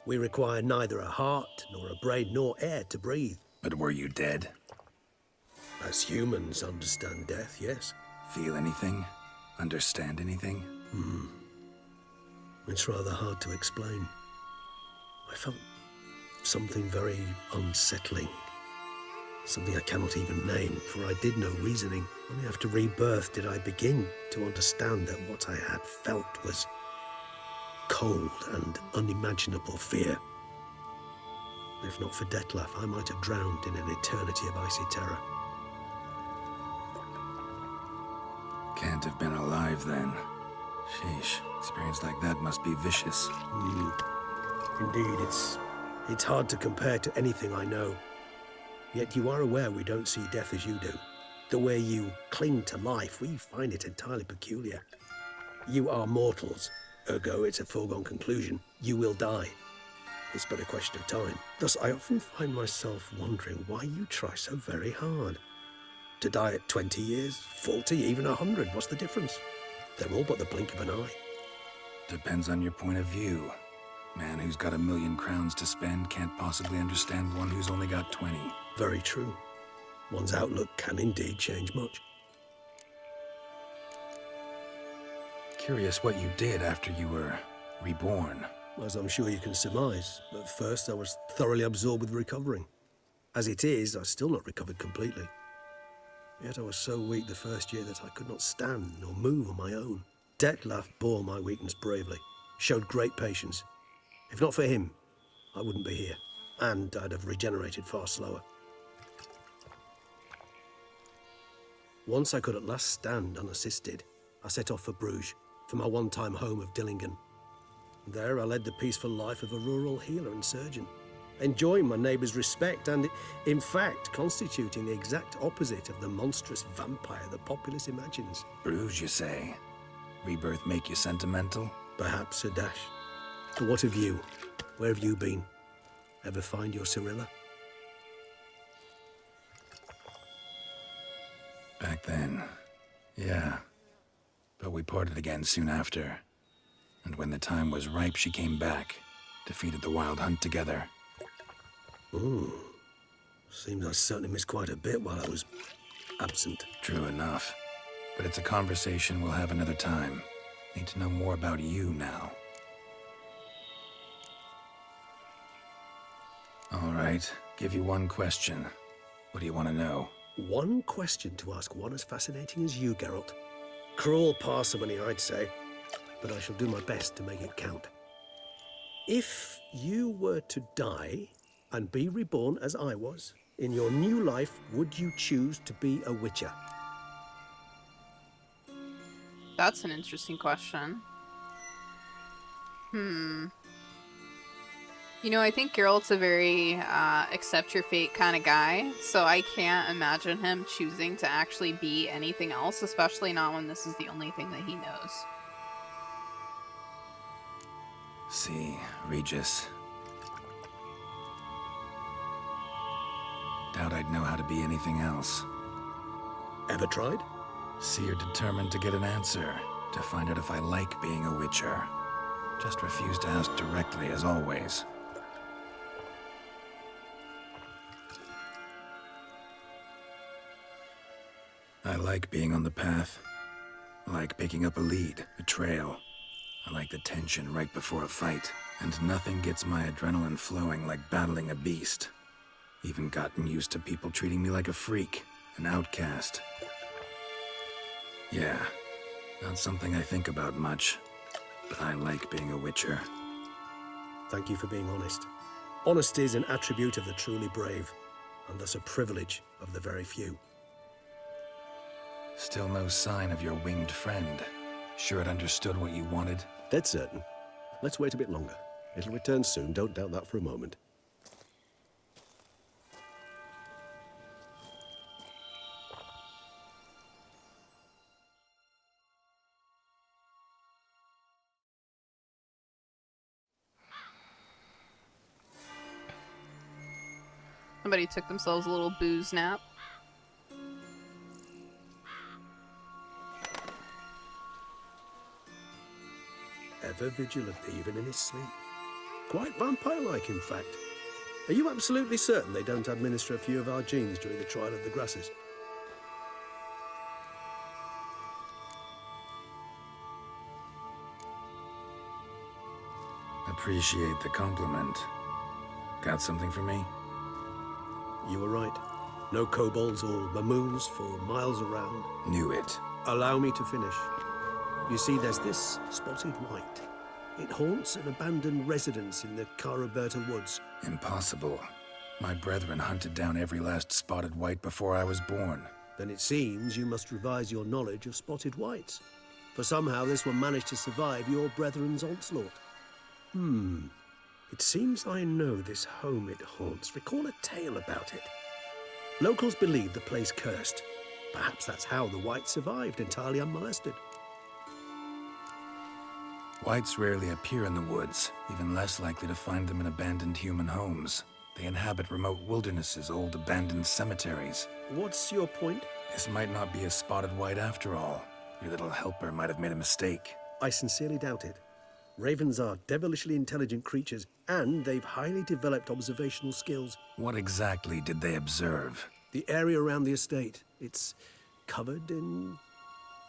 We require neither a heart, nor a brain, nor air to breathe. But were you dead? As humans understand death, yes. Feel anything? Understand anything? It's rather hard to explain. I felt something very unsettling. Something I cannot even name, for I did no reasoning. Only after rebirth did I begin to understand that what I had felt was cold and unimaginable fear. If not for Dettlaff, I might have drowned in an eternity of icy terror. Can't have been alive then. Sheesh, experience like that must be vicious. Indeed, it's hard to compare to anything I know. Yet you are aware we don't see death as you do. The way you cling to life, we find it entirely peculiar. You are mortals. Ergo, it's a foregone conclusion. You will die. It's but a question of time. Thus, I often find myself wondering why you try so very hard. To die at 20 years, 40, even 100, what's the difference? They're all but the blink of an eye. Depends on your point of view. Man who's got 1,000,000 crowns to spend can't possibly understand one who's only got 20. Very true. One's outlook can indeed change much. Curious what you did after you were reborn. As I'm sure you can surmise, at first I was thoroughly absorbed with recovering. As it is, I've still not recovered completely. Yet I was so weak the first year that I could not stand nor move on my own. Dettlaff bore my weakness bravely, showed great patience. If not for him, I wouldn't be here, and I'd have regenerated far slower. Once I could at last stand unassisted, I set off for Bruges, for my one-time home of Dillingen. There I led the peaceful life of a rural healer and surgeon, enjoying my neighbours' respect and, in fact, constituting the exact opposite of the monstrous vampire the populace imagines. Bruges, you say? Rebirth make you sentimental? Perhaps a dash. But what of you? Where have you been? Ever find your Cyrilla? Back then, yeah. But we parted again soon after. And when the time was ripe, she came back, defeated the Wild Hunt together. Ooh. Seems I certainly missed quite a bit while I was absent. True enough. But it's a conversation we'll have another time. Need to know more about you now. All right, give you one question. What do you want to know? One question to ask one as fascinating as you, Geralt. Cruel parsimony, I'd say, but I shall do my best to make it count. If you were to die and be reborn as I was, in your new life, would you choose to be a Witcher? That's an interesting question. You know, I think Geralt's a very accept your fate kind of guy, so I can't imagine him choosing to actually be anything else, especially not when this is the only thing that he knows. See, Regis. Doubt I'd know how to be anything else. Ever tried? See, you're determined to get an answer, to find out if I like being a Witcher. Just refuse to ask directly, as always. I like being on the path. I like picking up a lead, a trail. I like the tension right before a fight. And nothing gets my adrenaline flowing like battling a beast. Even gotten used to people treating me like a freak, an outcast. Yeah, not something I think about much, but I like being a Witcher. Thank you for being honest. Honesty is an attribute of the truly brave, and thus a privilege of the very few. Still no sign of your winged friend. Sure it understood what you wanted? Dead certain. Let's wait a bit longer. It'll return soon, don't doubt that for a moment. Somebody took themselves a little booze nap. Ever vigilant, even in his sleep. Quite vampire-like, in fact. Are you absolutely certain they don't administer a few of our genes during the trial of the grasses? Appreciate the compliment. Got something for me? You were right. No kobolds or mamoons for miles around. Knew it. Allow me to finish. You see, there's this spotted white. It haunts an abandoned residence in the Caraberta woods. Impossible. My brethren hunted down every last spotted white before I was born. Then it seems you must revise your knowledge of spotted whites. For somehow this one managed to survive your brethren's onslaught. It seems I know this home it haunts. Recall a tale about it. Locals believe the place cursed. Perhaps that's how the whites survived, entirely unmolested. Whites rarely appear in the woods, even less likely to find them in abandoned human homes. They inhabit remote wildernesses, old abandoned cemeteries. What's your point? This might not be a spotted white after all. Your little helper might have made a mistake. I sincerely doubt it. Ravens are devilishly intelligent creatures, and they've highly developed observational skills. What exactly did they observe? The area around the estate. It's covered in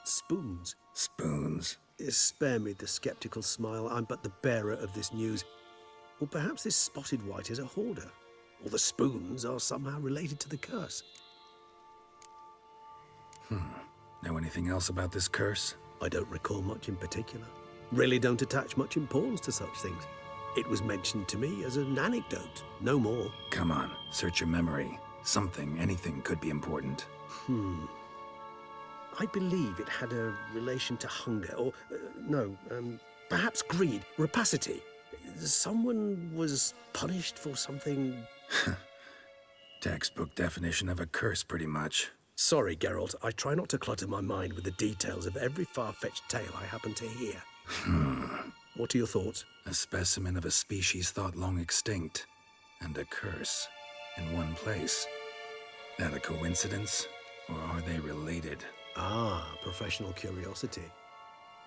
spoons. Spoons? Spare me the skeptical smile. I'm but the bearer of this news. Or perhaps this spotted white is a hoarder. Or the spoons are somehow related to the curse. Know anything else about this curse? I don't recall much in particular. Really don't attach much importance to such things. It was mentioned to me as an anecdote, no more. Come on, search your memory. Something, anything could be important. I believe it had a relation to hunger, or, perhaps greed, rapacity. Someone was punished for something... Textbook definition of a curse, pretty much. Sorry, Geralt. I try not to clutter my mind with the details of every far-fetched tale I happen to hear. What are your thoughts? A specimen of a species thought long extinct, and a curse in one place. That a coincidence, or are they related? Ah, professional curiosity.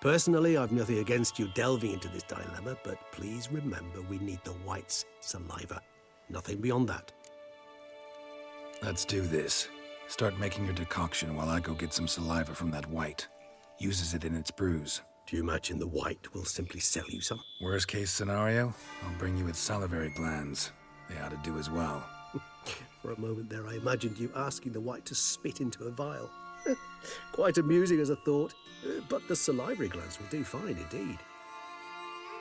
Personally, I've nothing against you delving into this dilemma, but please remember we need the white's saliva. Nothing beyond that. Let's do this. Start making your decoction while I go get some saliva from that white. Uses it in its brews. Do you imagine the white will simply sell you some? Worst case scenario, I'll bring you its salivary glands. They ought to do as well. For a moment there, I imagined you asking the white to spit into a vial. Quite amusing as a thought, but the salivary glands will do fine indeed.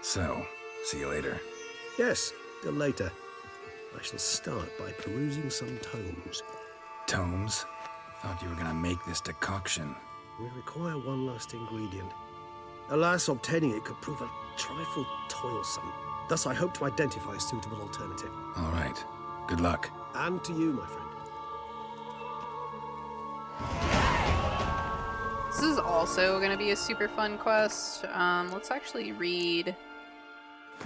So, see you later. Yes, till later. I shall start by perusing some tomes. Tomes? Thought you were gonna make this decoction. We require one last ingredient. Alas, obtaining it could prove a trifle toilsome. Thus, I hope to identify a suitable alternative. All right. Good luck. And to you, my friend. This is also going to be a super fun quest. Let's actually read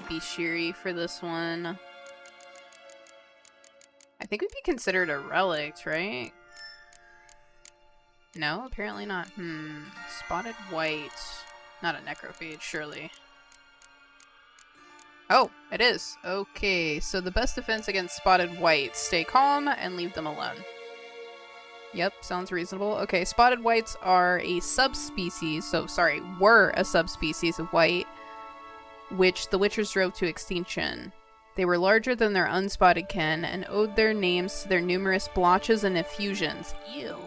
Bishiri for this one. I think we'd be considered a relict, right? No, apparently not. Spotted white. Not a necrophage, surely. Oh, it is. Okay, so the best defense against spotted whites. Stay calm and leave them alone. Yep, sounds reasonable. Okay, spotted whites are a subspecies, were a subspecies of white, which the Witchers drove to extinction. They were larger than their unspotted kin and owed their names to their numerous blotches and effusions. Ew.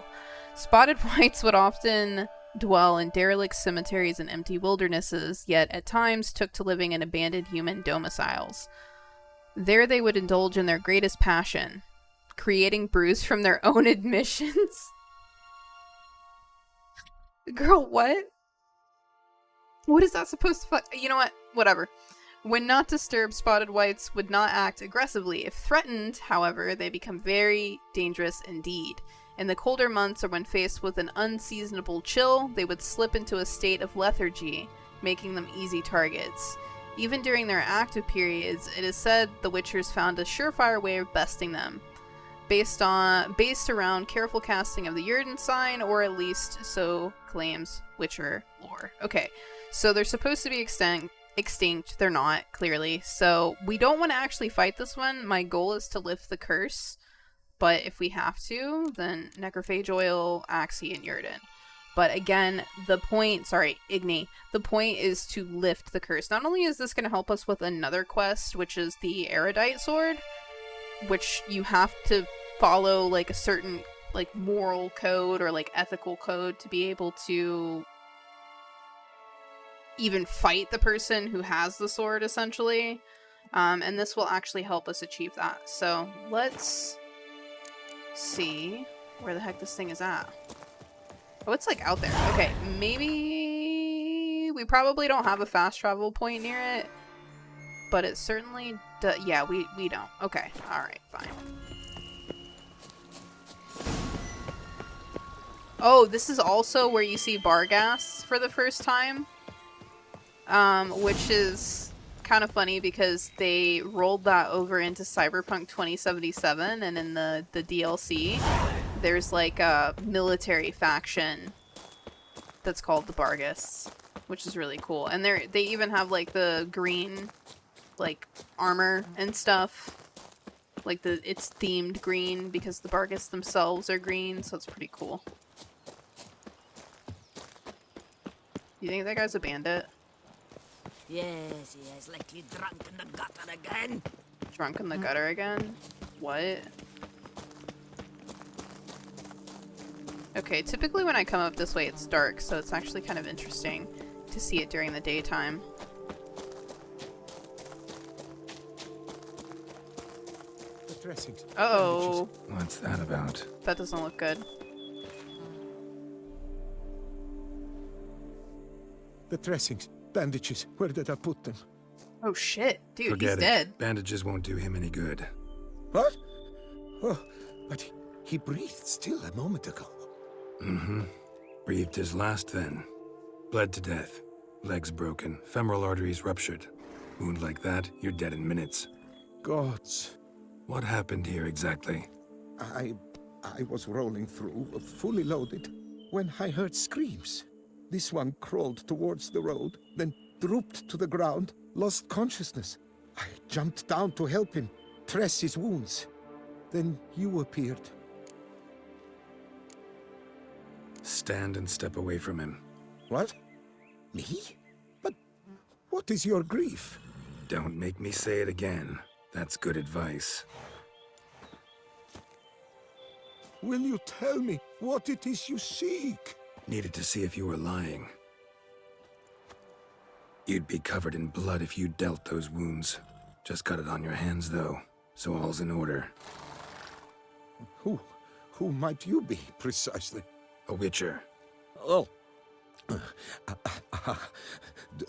Spotted whites would often dwell in derelict cemeteries and empty wildernesses, yet at times took to living in abandoned human domiciles. There they would indulge in their greatest passion, creating brews from their own admissions. Girl, what? What is that supposed to You know what? Whatever. When not disturbed, spotted whites would not act aggressively. If threatened, however, they become very dangerous indeed. In the colder months or when faced with an unseasonable chill, they would slip into a state of lethargy, making them easy targets. Even during their active periods, it is said the Witchers found a surefire way of besting them. based around careful casting of the Yrden sign, or at least so claims Witcher lore. Okay, so they're supposed to be extinct. They're not, clearly. So we don't want to actually fight this one. My goal is to lift the curse, but if we have to, then Necrophage Oil, Axii, and Yrden. But again, the point, Igni, the point is to lift the curse. Not only is this going to help us with another quest, which is the Erudite Sword, which you have to follow like a certain like moral code or like ethical code to be able to even fight the person who has the sword, essentially. And this will actually help us achieve that. So let's see where the heck this thing is at. Oh, it's like out there. Okay, maybe we probably don't have a fast travel point near it, but it certainly does. Yeah, we don't. Okay, alright, fine. Oh, this is also where you see Barghast for the first time, which is kind of funny because they rolled that over into Cyberpunk 2077, and in the DLC, there's like a military faction that's called the Barghasts, which is really cool. And they even have like the green like armor and stuff. Like it's themed green because the Barghasts themselves are green, so it's pretty cool. You think that guy's a bandit? Yes, he is likely drunk in the gutter again. Drunk in the gutter again? What? Okay, typically when I come up this way it's dark, so it's actually kind of interesting to see it during the daytime. The dressings. Uh-oh. What's that about? That doesn't look good. The dressings, bandages, where did I put them? Oh shit, dude, Forget he's it. dead. Bandages won't do him any good. What? Oh, but he breathed still a moment ago. Mm-hmm. Breathed his last then. Bled to death. Legs broken, femoral arteries ruptured. Wound like that, you're dead in minutes. Gods. What happened here exactly? I was rolling through, fully loaded, when I heard screams. This one crawled towards the road, then drooped to the ground, lost consciousness. I jumped down to help him, dress his wounds. Then you appeared. Stand and step away from him. What? Me? But what is your grief? Don't make me say it again. That's good advice. Will you tell me what it is you seek? Needed to see if you were lying. You'd be covered in blood if you dealt those wounds. Just cut it on your hands, though, so all's in order. Who might you be, precisely? A Witcher. Oh.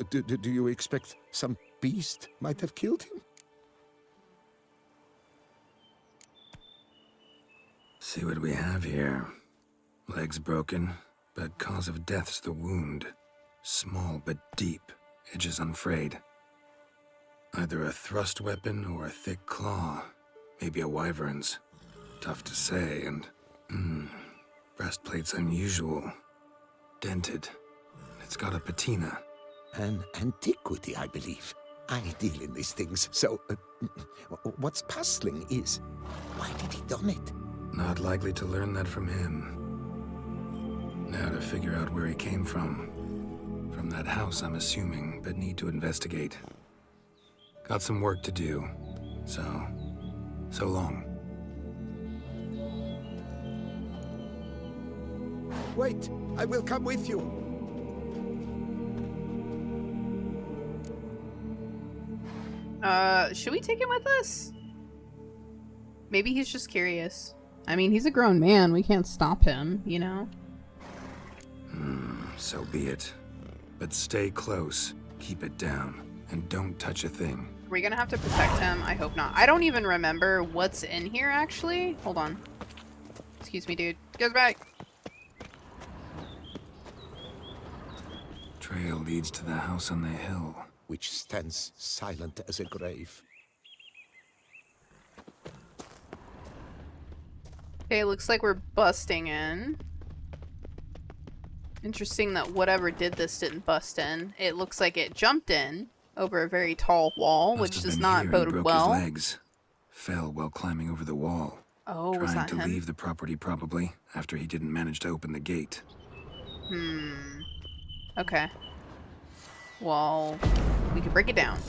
Do you expect some beast might have killed him? See what we have here. Legs broken, but cause of death's the wound. Small but deep, edges unfrayed. Either a thrust weapon or a thick claw. Maybe a wyvern's. Tough to say, and... breastplate's unusual. Dented. It's got a patina. An antiquity, I believe. I deal in these things, so... what's puzzling is... why did he don it? Not likely to learn that from him. Now to figure out where he came from. From that house, I'm assuming, but need to investigate. Got some work to do. So long. Wait, I will come with you. Should we take him with us? Maybe he's just curious. I mean, he's a grown man. We can't stop him, you know? So be it. But stay close, keep it down, and don't touch a thing. Are we gonna have to protect him? I hope not. I don't even remember what's in here, actually. Hold on. Excuse me, dude. Goes back. Trail leads to the house on the hill. Which stands silent as a grave. Okay, looks like we're busting in. Interesting that whatever did this didn't bust in. It looks like it jumped in over a very tall wall, which does not bode well. His legs. Fell while climbing over the wall. Oh, was that Trying to him? leave the property probably, after he didn't manage to open the gate. Okay. Well, we can break it down.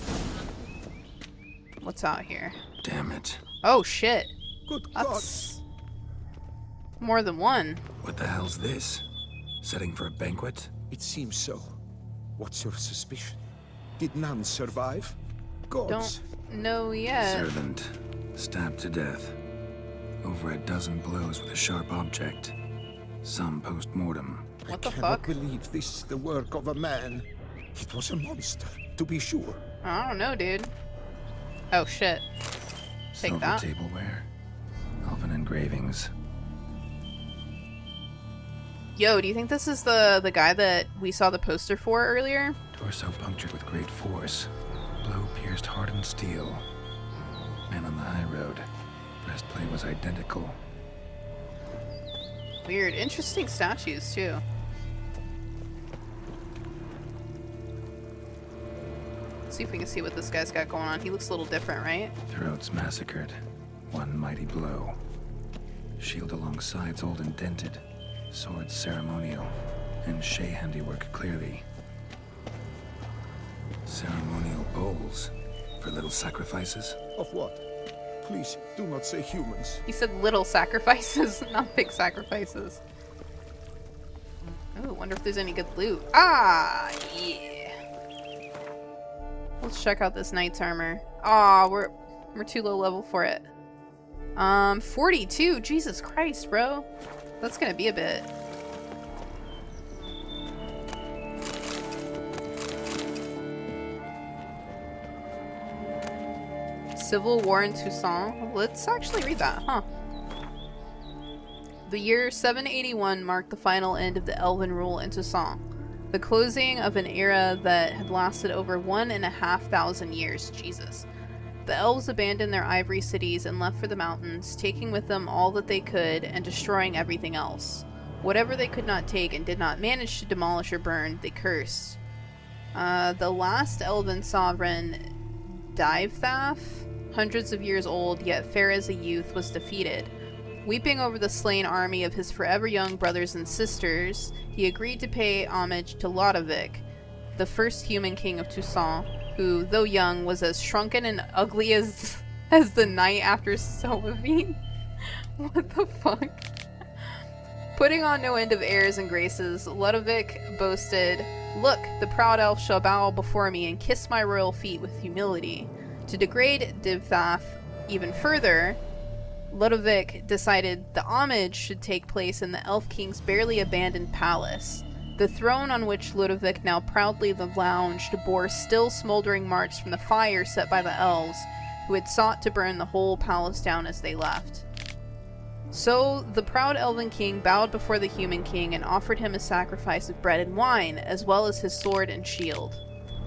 What's out here? Damn it. Oh, shit. Good That's more than one. What the hell's this? Setting for a banquet? It seems so. What's your suspicion? Did none survive? Gods. Don't know yet. Servant. Stabbed to death. Over a dozen blows with a sharp object. Some post-mortem. What the I cannot fuck? believe this is the work of a man. It was a monster, to be sure. I don't know, dude. Oh, shit. Take Silver that. tableware. Elven engravings. Yo, do you think this is the guy that we saw the poster for earlier? Torso punctured with great force. Blow pierced hardened steel. Man on the high road. Breastplate was identical. Weird. Interesting statues, too. Let's see if we can see what this guy's got going on. He looks a little different, right? Throats massacred. One mighty blow. Shield along sides old and dented. Sword ceremonial. And Shay handiwork clearly. Ceremonial bowls. For little sacrifices? Of what? Please, do not say humans. He said little sacrifices, not big sacrifices. Oh, wonder if there's any good loot. Ah, yeah. Let's check out this knight's armor. Ah, we're too low level for it. 42. Jesus Christ, bro. That's gonna be a bit. Civil War in Toussaint. Let's actually read that, huh? The year 781 marked the final end of the Elven rule in Toussaint, the closing of an era that had lasted over 1,500 years. Jesus. The elves abandoned their ivory cities and left for the mountains, taking with them all that they could and destroying everything else. Whatever they could not take and did not manage to demolish or burn, they cursed. The last elven sovereign, Divethaf, hundreds of years old, yet fair as a youth, was defeated. Weeping over the slain army of his forever young brothers and sisters, he agreed to pay homage to Lodovic, the first human king of Toussaint, who, though young, was as shrunken and ugly as the night after Solvine. What the fuck? Putting on no end of airs and graces, Ludovic boasted, "Look, the proud elf shall bow before me and kiss my royal feet with humility." To degrade Divethaf even further, Ludovic decided the homage should take place in the Elf King's barely abandoned palace. The throne on which Ludovic now proudly lounged bore still smoldering marks from the fire set by the elves, who had sought to burn the whole palace down as they left. So the proud elven king bowed before the human king and offered him a sacrifice of bread and wine, as well as his sword and shield.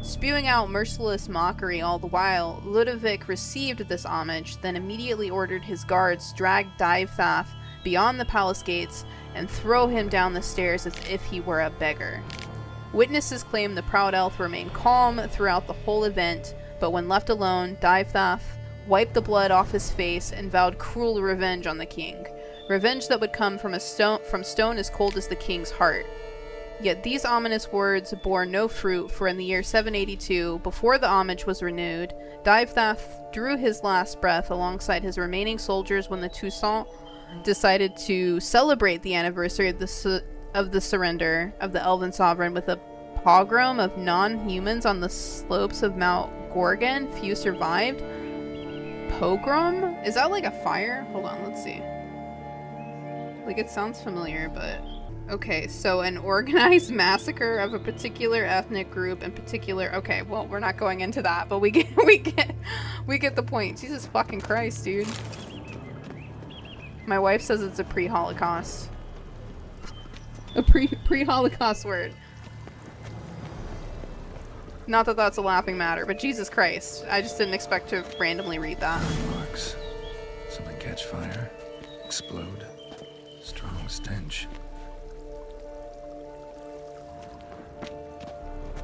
Spewing out merciless mockery all the while, Ludovic received this homage, then immediately ordered his guards drag Divethaf beyond the palace gates and throw him down the stairs as if he were a beggar. Witnesses claim the proud elf remained calm throughout the whole event, but when left alone, Divethaf wiped the blood off his face and vowed cruel revenge on the king. Revenge that would come from stone as cold as the king's heart. Yet these ominous words bore no fruit, for in the year 782, before the homage was renewed, Divethaf drew his last breath alongside his remaining soldiers when the Toussaint decided to celebrate the anniversary of the surrender of the Elven Sovereign with a pogrom of non-humans on the slopes of Mount Gorgon. Few survived. Pogrom? Is that like a fire? Hold on, let's see. Like, it sounds familiar, but... Okay, so an organized massacre of a particular ethnic group in particular... Okay, well, we're not going into that, but we get the point. Jesus fucking Christ, dude. My wife says it's a pre-Holocaust. A pre-Holocaust word. Not that that's a laughing matter, but Jesus Christ. I just didn't expect to randomly read that. Marks. Something catch fire. Explode. Strong stench.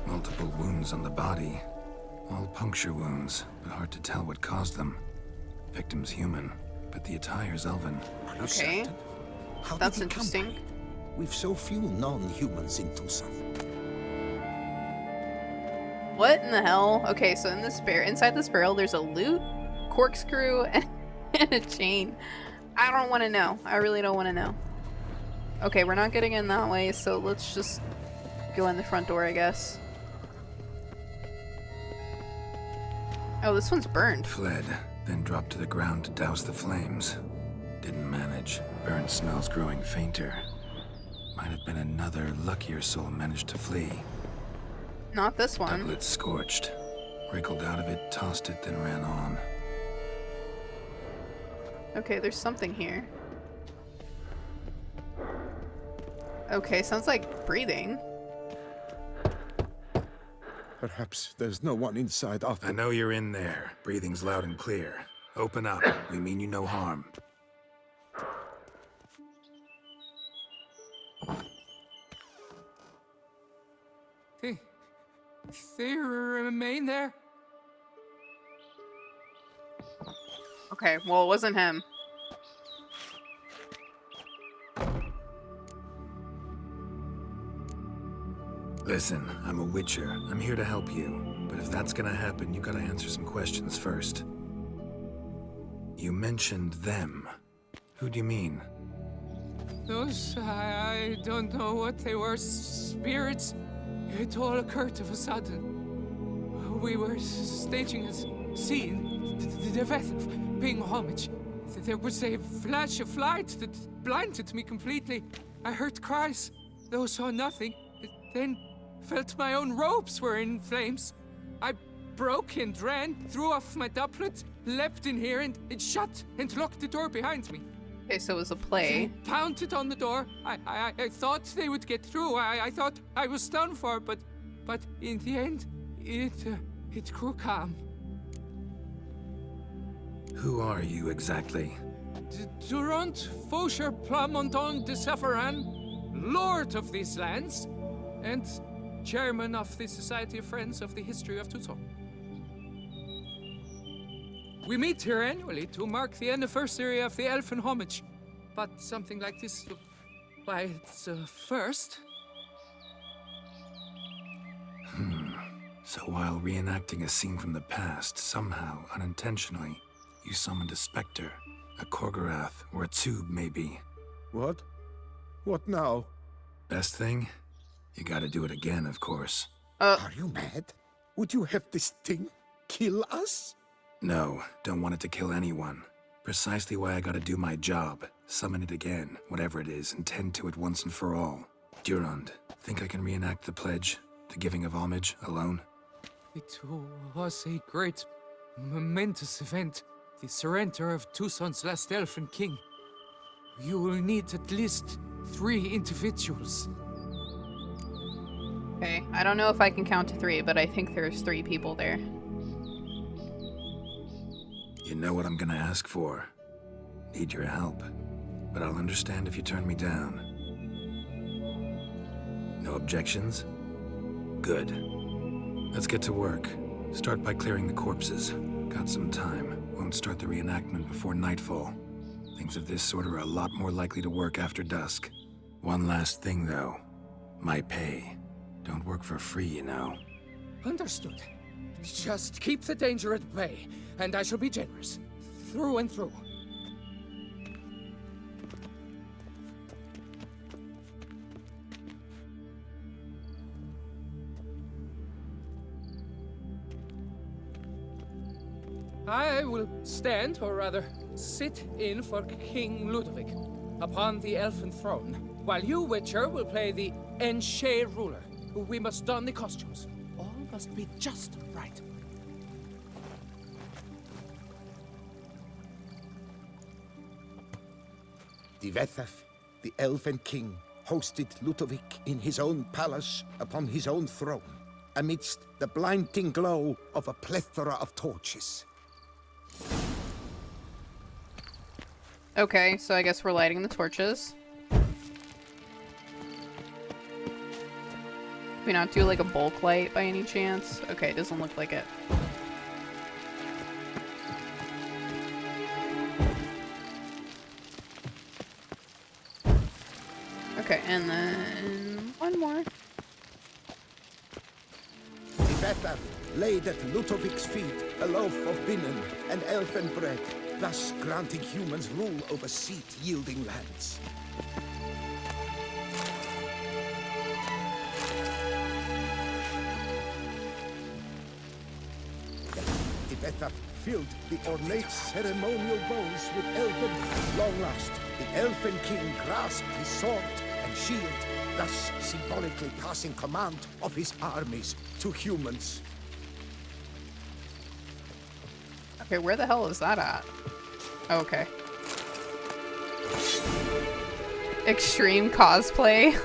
Multiple wounds on the body. All puncture wounds, but hard to tell what caused them. Victim's human, but the attire's elven. Are you Okay. certain? How That's did he come interesting. by? We've so few non-humans in Tucson. What in the hell? Okay, so in this inside this barrel, there's a loot, corkscrew, and a chain. I don't want to know. I really don't want to know. Okay, we're not getting in that way, so let's just go in the front door, I guess. Oh, this one's burned. Fled, then dropped to the ground to douse the flames. Didn't manage. Burn smells growing fainter. Might have been another luckier soul managed to flee. Not this one. Doublet scorched. Wriggled out of it, tossed it, then ran on. Okay, there's something here. Okay, sounds like breathing. Perhaps there's no one inside after. I know you're in there. Breathing's loud and clear. Open up. We mean you no harm. They remain there? Okay, well, it wasn't him. Listen, I'm a witcher. I'm here to help you. But if that's gonna happen, you gotta answer some questions first. You mentioned them. Who do you mean? Those, I don't know what they were. Spirits. It all occurred of a sudden. We were staging a scene, the death of paying homage. There was a flash of light that blinded me completely. I heard cries, though saw nothing. Then felt my own robes were in flames. I broke and ran, threw off my doublet, leapt in here and it shut and locked the door behind me. Okay, so it was a play. They pounded on the door. I thought they would get through. I thought I was done for, but in the end, it grew calm. Who are you exactly? Durant Faucher Plamondon de Savaran, Lord of these lands, and Chairman of the Society of Friends of the History of Tucson. We meet here annually to mark the anniversary of the Elfin Homage, but something like this, why, it's a first. So while reenacting a scene from the past, somehow, unintentionally, you summoned a specter, a Korgorath, or a tube, maybe. What? What now? Best thing? You gotta do it again, of course. Are you mad? Would you have this thing kill us? No, don't want it to kill anyone. Precisely why I gotta do my job. Summon it again, whatever it is, and tend to it once and for all. Durand, think I can reenact the pledge, the giving of homage, alone? It was a great, momentous event. The surrender of Tucson's last elfin king. You will need at least 3 individuals. Okay, I don't know if I can count to 3, but I think there's 3 people there. You know what I'm gonna ask for. Need your help. But I'll understand if you turn me down. No objections? Good. Let's get to work. Start by clearing the corpses. Got some time. Won't start the reenactment before nightfall. Things of this sort are a lot more likely to work after dusk. One last thing, though. My pay. Don't work for free, you know. Understood. Just keep the danger at bay, and I shall be generous. Through and through. I will stand, or rather, sit in for King Ludovic upon the elfin throne, while you, Witcher, will play the Enche ruler. We must don the costumes. All must be just right. Divethaf, the Elven King, hosted Ludovic in his own palace upon his own throne, amidst the blinding glow of a plethora of torches. Okay, so I guess we're lighting the torches. Can we not do like a bulk light by any chance? Okay, it doesn't look like it. Okay, and then one more. Tibetha laid at Ludovic's feet a loaf of binnen and elfen bread, thus granting humans rule over seed-yielding lands. Tibetha filled the ornate ceremonial bowls with elven. Long last, the Elfen King grasped his sword and shield, thus symbolically passing command of his armies to humans. Okay, where the hell is that at? Okay. Extreme cosplay.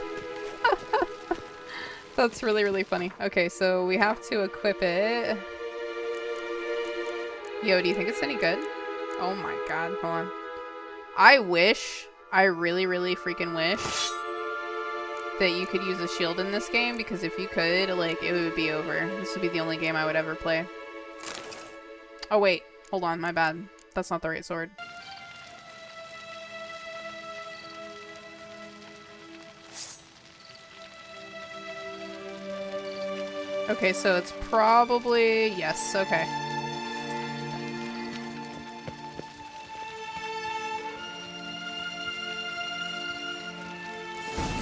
That's really, really funny. Okay, so we have to equip it. Yo, do you think it's any good? Oh my god, hold on. I wish, I really, really freaking wish that you could use a shield in this game, because if you could, like, it would be over. This would be the only game I would ever play. Oh wait, hold on, my bad. That's not the right sword. Okay, so it's probably... yes, okay.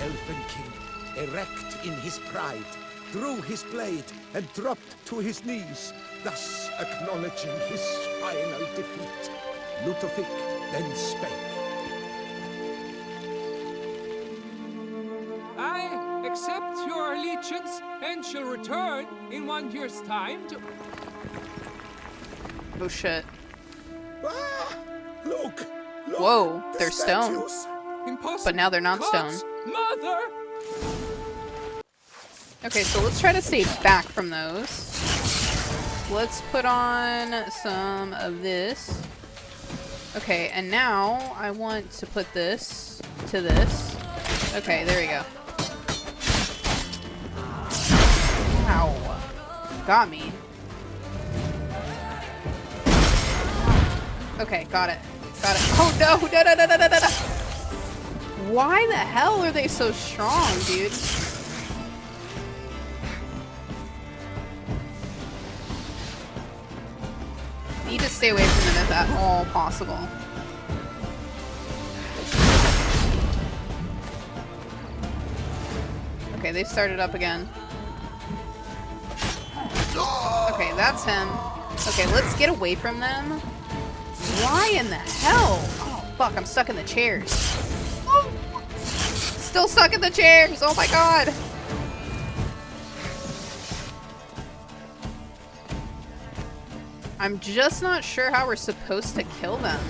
Elfen King, erect in his pride, drew his blade and dropped to his knees, thus acknowledging his final defeat. Ludovic then spake. I accept your allegiance and shall return in 1 year's time to... Oh shit. Ah, look! Whoa, they're stone. Impossible. But now they're not stone. Mother! Okay, so let's try to stay back from those. Let's put on some of this. Okay, and now I want to put this to this. Okay, there we go. Ow. Got me. Okay, got it. Got it. Oh no! No, no, no, no, no, no, no! Why the hell are they so strong, dude? Need to stay away from them if at all possible. Okay, they started up again. Okay, that's him. Okay, let's get away from them. Why in the hell? Oh, fuck, I'm stuck in the chairs. Oh. Still stuck in the chairs! Oh my god! I'm just not sure how we're supposed to kill them.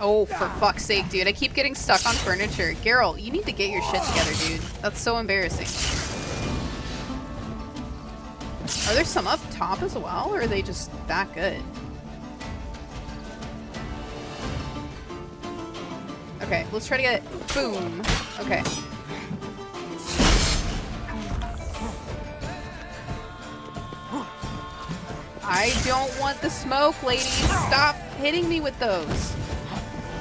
Oh, for fuck's sake, dude. I keep getting stuck on furniture. Geralt, you need to get your shit together, dude. That's so embarrassing. Are there some up top as well, or are they just that good? Okay, let's try to get it. Boom. Okay. I don't want the smoke, ladies. Stop hitting me with those.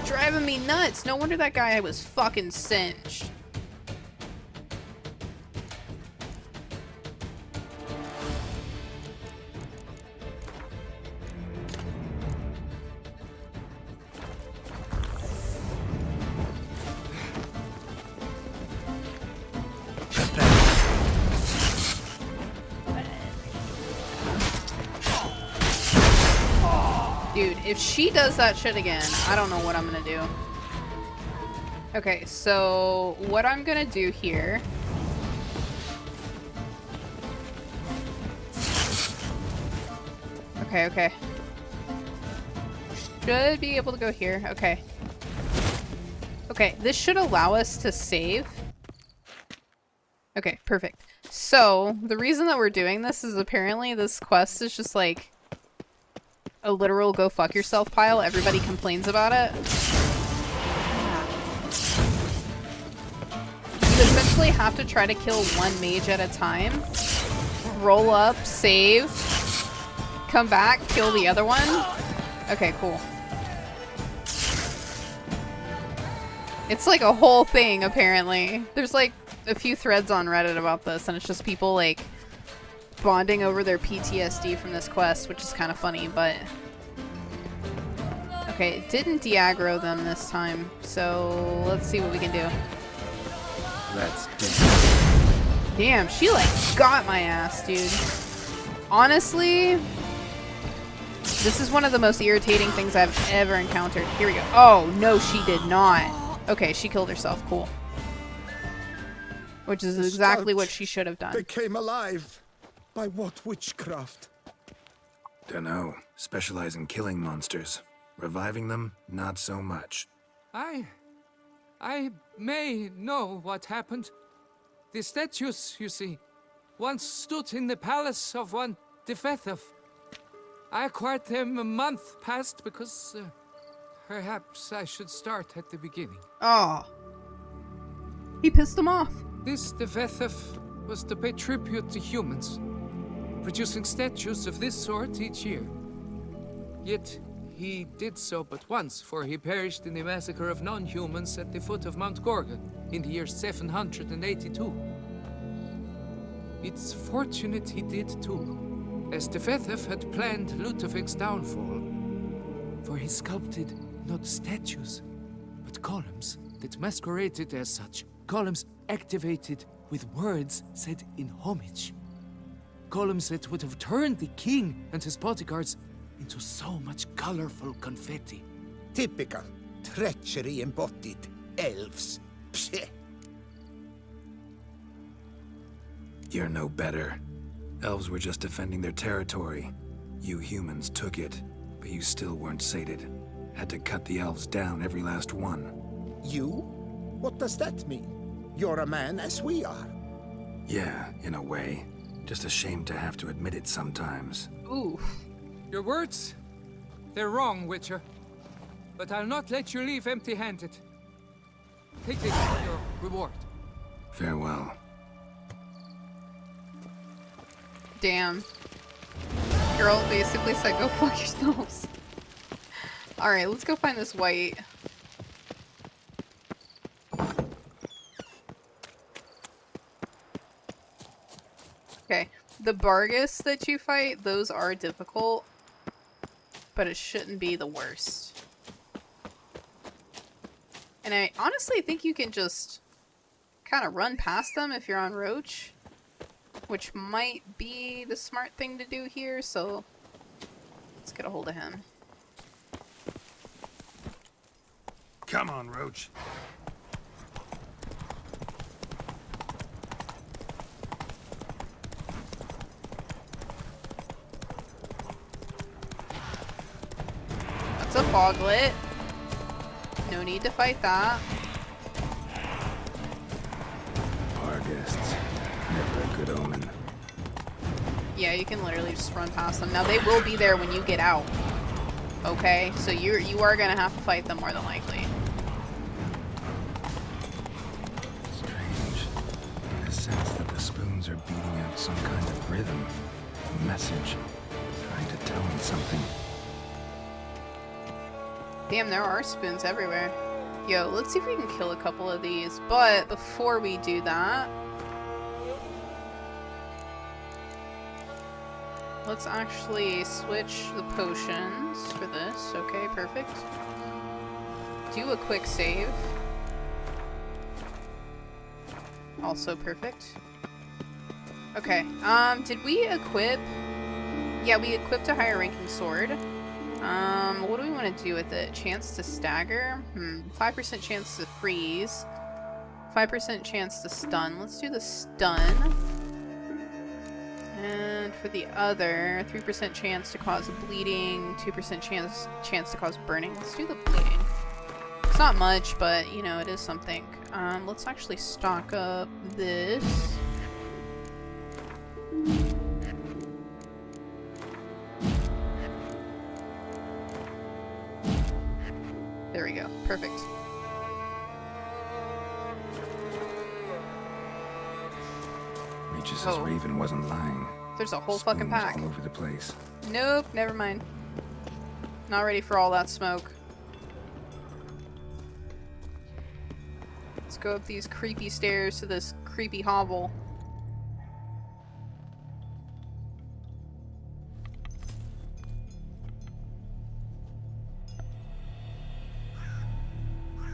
Driving me nuts. No wonder that guy was fucking singed. Dude, if she does that shit again, I don't know what I'm gonna do. Okay, so what I'm gonna do here... Okay, okay. Should be able to go here. Okay. Okay, this should allow us to save. Okay, perfect. So, the reason that we're doing this is apparently this quest is just like a literal go fuck yourself pile. Everybody complains about it. There's been actually have to try to kill one mage at a time. Roll up, save, come back, kill the other one. Okay, cool. It's like a whole thing, apparently. There's like a few threads on Reddit about this, and it's just people like bonding over their PTSD from this quest, which is kind of funny, but... Okay, it didn't de-aggro them this time, so let's see what we can do. Let's do it. Damn, she like got my ass, dude. Honestly, this is one of the most irritating things I've ever encountered. Here we go. Oh, no, she did not. Okay, she killed herself. Cool. Which is exactly what she should have done. They came alive. By what witchcraft? Dunno. Specialize in killing monsters. Reviving them, not so much. I may know what happened. The statues, you see, once stood in the palace of one Defethov. I acquired them a month past because perhaps I should start at the beginning. Oh. He pissed them off. This Defethov was to pay tribute to humans, producing statues of this sort each year. Yet he did so but once, for he perished in the massacre of non-humans at the foot of Mount Gorgon in the year 782. It's fortunate he did too, as Defethov had planned Ludovic's downfall, for he sculpted not statues, but columns that masqueraded as such. Columns activated with words said in homage. Columns that would have turned the king and his bodyguards into so much colorful confetti. Typical treachery embodied elves. Psheh. You're no better. Elves were just defending their territory. You humans took it, but you still weren't sated. Had to cut the elves down, every last one. You? What does that mean? You're a man as we are. Yeah, in a way. Just ashamed to have to admit it sometimes. Ooh. Your words, they're wrong, Witcher. But I'll not let you leave empty-handed. Take this for your reward. Farewell. Damn. Girl basically said, go fuck yourselves. Alright, let's go find this white. Okay, the Bargus that you fight, those are difficult, but it shouldn't be the worst. And I honestly think you can just kind of run past them if you're on Roach, which might be the smart thing to do here, so let's get a hold of him. Come on, Roach. That's a foglet. No need to fight that. Barghists. Never a good omen. Yeah, you can literally just run past them. Now they will be there when you get out. Okay, so you are gonna have to fight them more than likely. Strange. I sense that the spoons are beating out some kind of rhythm. A message. Trying to tell me something. Damn, there are spoons everywhere. Yo, let's see if we can kill a couple of these. But before we do that, let's actually switch the potions for this. Okay, perfect. Do a quick save. Also perfect. Okay, did we equip? Yeah, we equipped a higher ranking sword. What do we want to do with it? Chance to stagger? 5% chance to freeze. 5% chance to stun. Let's do the stun. And for the other, 3% chance to cause bleeding, 2% chance to cause burning. Let's do the bleeding. It's not much, but, you know, it is something. Let's actually stock up this. There we go. Perfect. Regis's raven wasn't lying. There's a whole fucking Spoons pack. all over the place. Nope, never mind. Not ready for all that smoke. Let's go up these creepy stairs to this creepy hovel.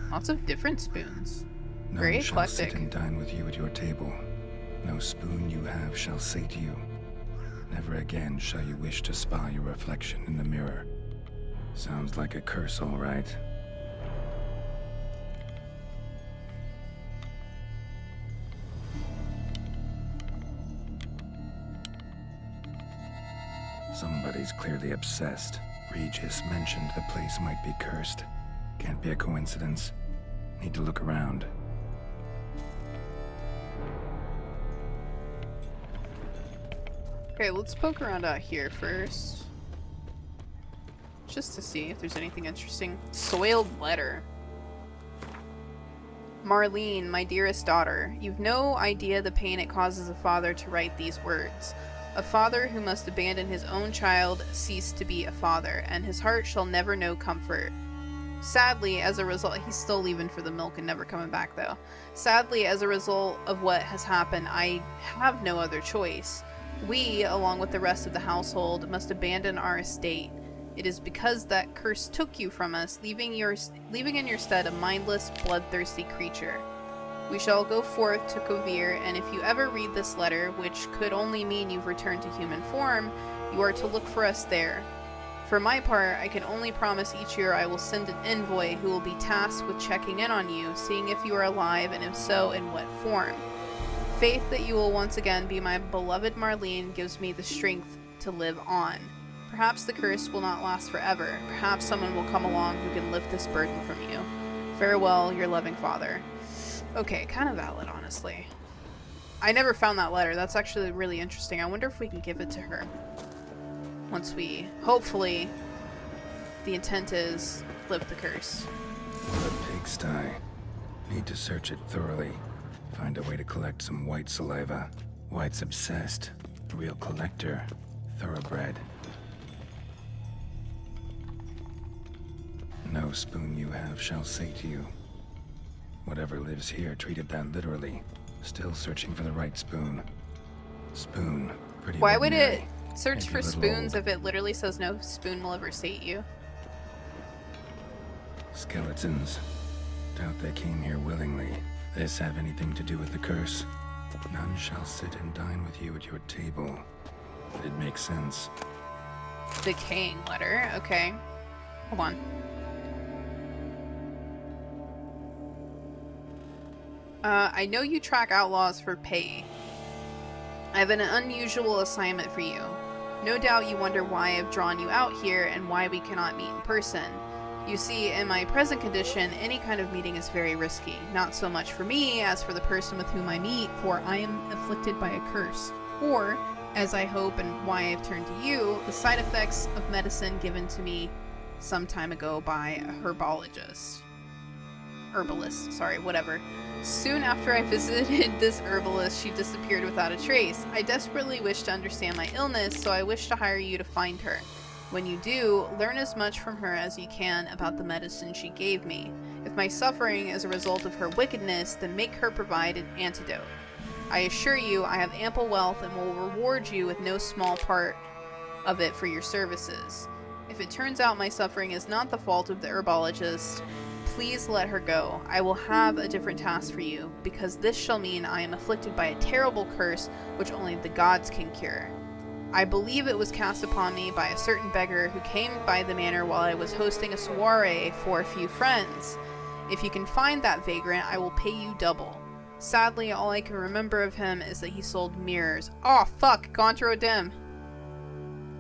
Lots of different spoons. Very None shall eclectic. sit and dine with you at your table. No spoon you have shall say to you, never again shall you wish to spy your reflection in the mirror. Sounds like a curse, all right. Somebody's clearly obsessed. Regis mentioned the place might be cursed. Can't be a coincidence. Need to look around. Okay, let's poke around out here first. Just to see if there's anything interesting. Soiled letter. Marlene, my dearest daughter, you've no idea the pain it causes a father to write these words. A father who must abandon his own child ceased to be a father, and his heart shall never know comfort. Sadly, as a result, he's still leaving for the milk and never coming back though. Sadly, as a result of what has happened, I have no other choice. We, along with the rest of the household, must abandon our estate. It is because that curse took you from us, leaving in your stead a mindless, bloodthirsty creature. We shall go forth to Kovir, and if you ever read this letter, which could only mean you've returned to human form, you are to look for us there. For my part, I can only promise each year I will send an envoy who will be tasked with checking in on you, seeing if you are alive, and if so, in what form. Faith that you will once again be my beloved Marlene gives me the strength to live on. Perhaps the curse will not last forever. Perhaps someone will come along who can lift this burden from you. Farewell, your loving father. Okay, kind of valid, honestly. I never found that letter. That's actually really interesting. I wonder if we can give it to her. Once we, hopefully, the intent is lift the curse. A pigsty. Need to search it thoroughly. Find a way to collect some white saliva. White's obsessed. Real collector. Thoroughbred. No spoon you have shall say to you. Whatever lives here treated that literally. Still searching for the right spoon. Spoon. Pretty Why would ordinary. it search Maybe for a little spoons old. if it literally says no spoon will ever sate you? Skeletons. Doubt they came here willingly. This have anything to do with the curse? None shall sit and dine with you at your table. It makes sense. Decaying letter. Okay. Hold on. I know you track outlaws for pay. I have an unusual assignment for you. No doubt you wonder why I've drawn you out here and why we cannot meet in person. You see, in my present condition, any kind of meeting is very risky. Not so much for me as for the person with whom I meet, for I am afflicted by a curse. Or, as I hope and why I've turned to you, the side effects of medicine given to me some time ago by a herbalist, sorry, whatever. Soon after I visited this herbalist, she disappeared without a trace. I desperately wish to understand my illness, so I wish to hire you to find her. When you do, learn as much from her as you can about the medicine she gave me. If my suffering is a result of her wickedness, then make her provide an antidote. I assure you I have ample wealth and will reward you with no small part of it for your services. If it turns out my suffering is not the fault of the herbologist, please let her go. I will have a different task for you, because this shall mean I am afflicted by a terrible curse which only the gods can cure. I believe it was cast upon me by a certain beggar who came by the manor while I was hosting a soiree for a few friends. If you can find that vagrant, I will pay you double. Sadly, all I can remember of him is that he sold mirrors. Oh fuck, Gontro Dim.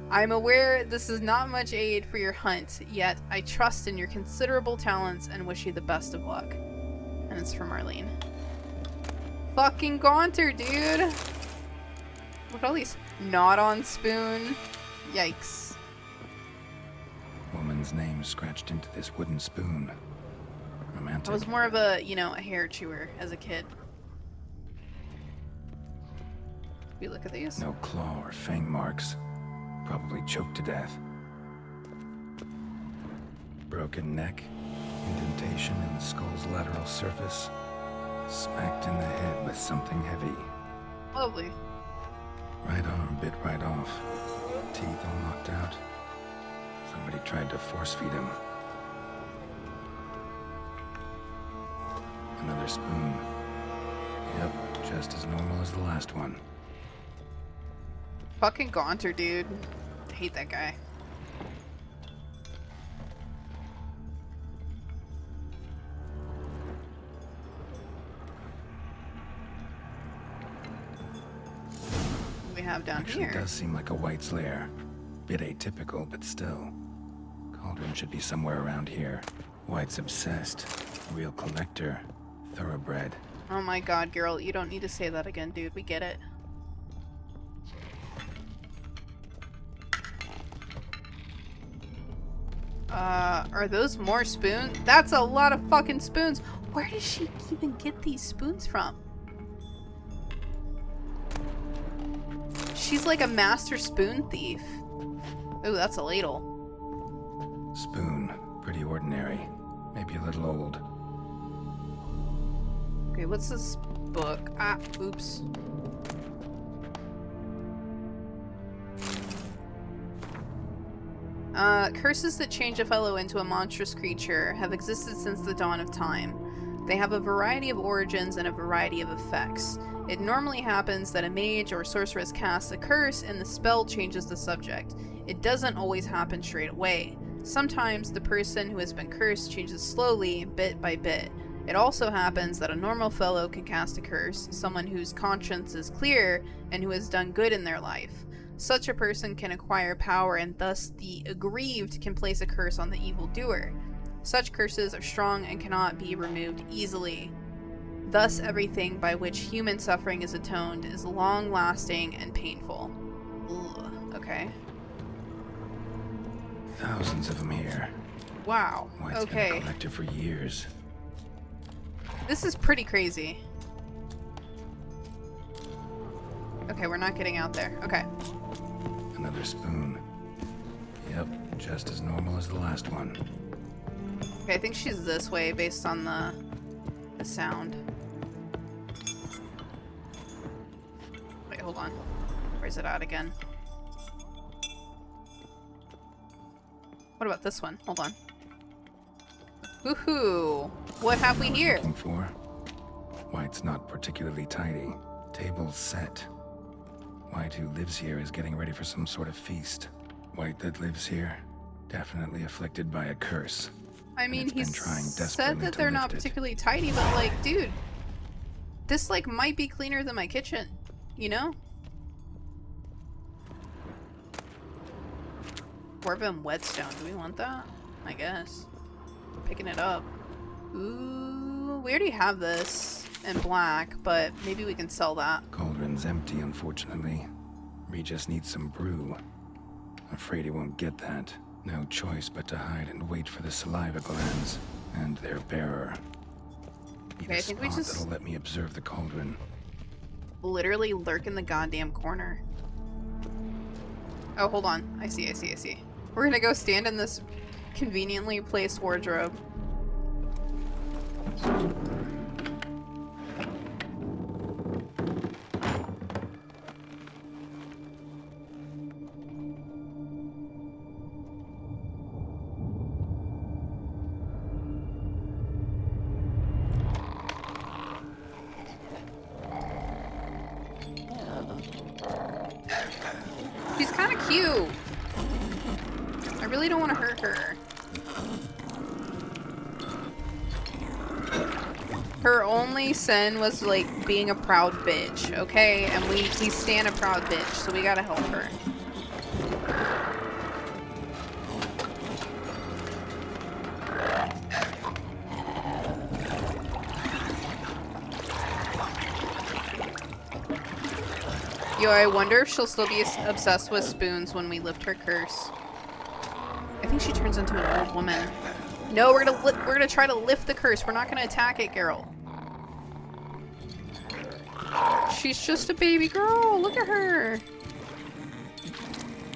I'm aware this is not much aid for your hunt, yet I trust in your considerable talents and wish you the best of luck. And it's from Marlene. Fucking Gaunter, dude! Look at all these not on spoon. Yikes. Woman's name scratched into this wooden spoon. Romantic. I was more of a, a hair chewer as a kid. We look at these. No claw or fang marks. Probably choked to death. Broken neck, indentation in the skull's lateral surface, smacked in the head with something heavy. Lovely. Right arm bit right off. Teeth all knocked out. Somebody tried to force feed him. Another spoon. Yep, just as normal as the last one. Fucking Gaunter, dude. I hate that guy. What do we have down Actually, here? it does seem like a White's lair. Bit atypical, but still. Cauldron should be somewhere around here. White's obsessed. Real collector. Thoroughbred. Oh my god, girl, you don't need to say that again, dude. We get it. Are those more spoons? That's a lot of fucking spoons. Where does she even get these spoons from? She's like a master spoon thief. Ooh, that's a ladle. Spoon. Pretty ordinary. Maybe a little old. Okay, what's this book? Ah, oops. Curses that change a fellow into a monstrous creature have existed since the dawn of time. They have a variety of origins and a variety of effects. It normally happens that a mage or sorceress casts a curse and the spell changes the subject. It doesn't always happen straight away. Sometimes the person who has been cursed changes slowly, bit by bit. It also happens that a normal fellow can cast a curse, someone whose conscience is clear and who has done good in their life. Such a person can acquire power, and thus the aggrieved can place a curse on the evildoer. Such curses are strong and cannot be removed easily. Thus everything by which human suffering is atoned is long-lasting and painful. Ugh, okay. Thousands of them here. Wow. White's been a collector for years. This is pretty crazy. Okay, we're not getting out there. Okay. Another spoon. Yep, just as normal as the last one. Okay, I think she's this way based on the sound. Wait, hold on. Where's it at again? What about this one? Hold on. Woohoo! What have we here? Looking for? White's not particularly tidy. Table's set. White, who lives here, is getting ready for some sort of feast. White that lives here, definitely afflicted by a curse. I mean, Been he's trying said desperately that to they're lift not it. particularly tidy, but like, dude, this like might be cleaner than my kitchen, you know? Dwarven whetstone, do we want that? I guess. Picking it up. Ooh, we already have this in black, but maybe we can sell that. Cauldron's empty, unfortunately. Regis needs some brew. Afraid he won't get that. No choice but to hide and wait for the saliva glands and their bearer. Need Okay, a I think we spot just- that'll let me observe the cauldron. Literally lurk in the goddamn corner. Oh, hold on. I see. We're gonna go stand in this conveniently placed wardrobe. She's kind of cute. I really don't want to hurt her. Her only sin was like being a proud bitch, okay? And we stand a proud bitch, so we gotta help her. Yo, I wonder if she'll still be obsessed with spoons when we lift her curse. I think she turns into an old woman. No, we're gonna try to lift the curse. We're not gonna attack it, girl. She's just a baby girl. Look at her.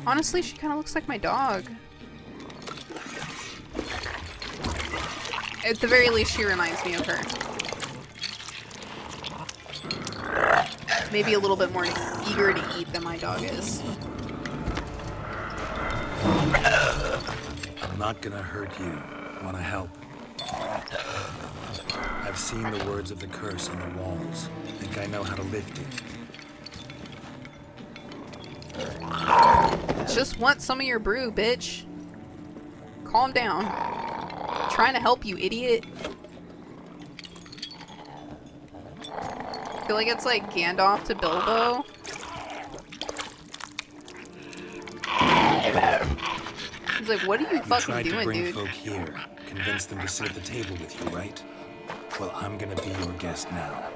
Honestly, she kind of looks like my dog. At the very least, she reminds me of her. Maybe a little bit more eager to eat than my dog is. I'm not gonna hurt you. Wanna help? I've seen the words of the curse on the walls. Think I know how to lift it. Just want some of your brew, bitch. Calm down. Trying to help you, idiot. I feel like it's like Gandalf to Bilbo. He's like, what are you fucking doing, dude? You tried to bring folk here. Convince them to sit at the table with you, right? Well, I'm gonna be your guest now.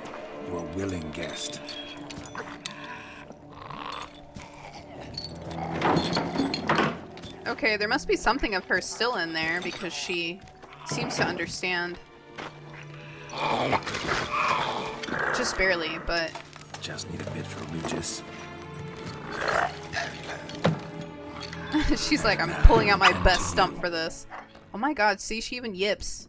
Your willing guest. Okay, there must be something of her still in there because she seems to understand. Just barely, but... Just need a bit for Regis. She's like, I'm pulling out my best stump for this. Oh my god, see, she even yips.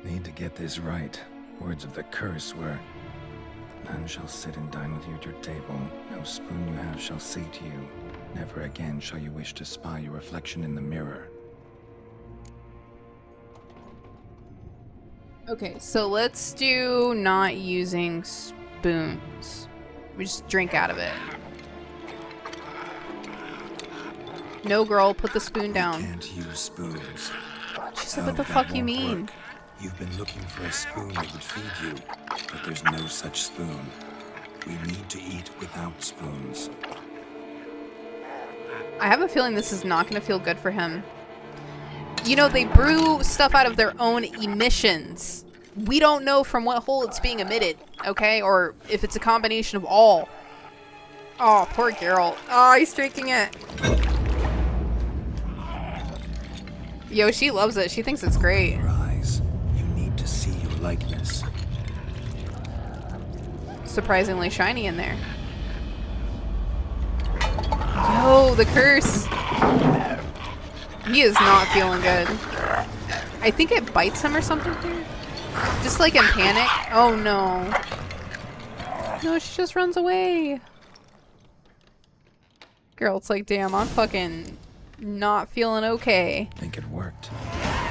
Need to get this right. Words of the curse were, none shall sit and dine with you at your table. No spoon you have shall say to you, never again shall you wish to spy your reflection in the mirror. Okay, so let's do not using spoons. We just drink out of it. No, girl, put the spoon down. You can't use spoons. She said, what the fuck you mean? You've been looking for a spoon that would feed you, but there's no such spoon. We need to eat without spoons. I have a feeling this is not going to feel good for him. You know, they brew stuff out of their own emissions. We don't know from what hole it's being emitted, okay? Or if it's a combination of all. Oh, poor Geralt. Oh, he's drinking it. Yo, she loves it. She thinks it's great. Your eyes. You need to see your likeness. Surprisingly shiny in there. Yo, the curse. He is not feeling good. I think it bites him or something here. Just like in panic. Oh no. No, she just runs away. Geralt's like, damn, I'm fucking not feeling okay. Think it worked.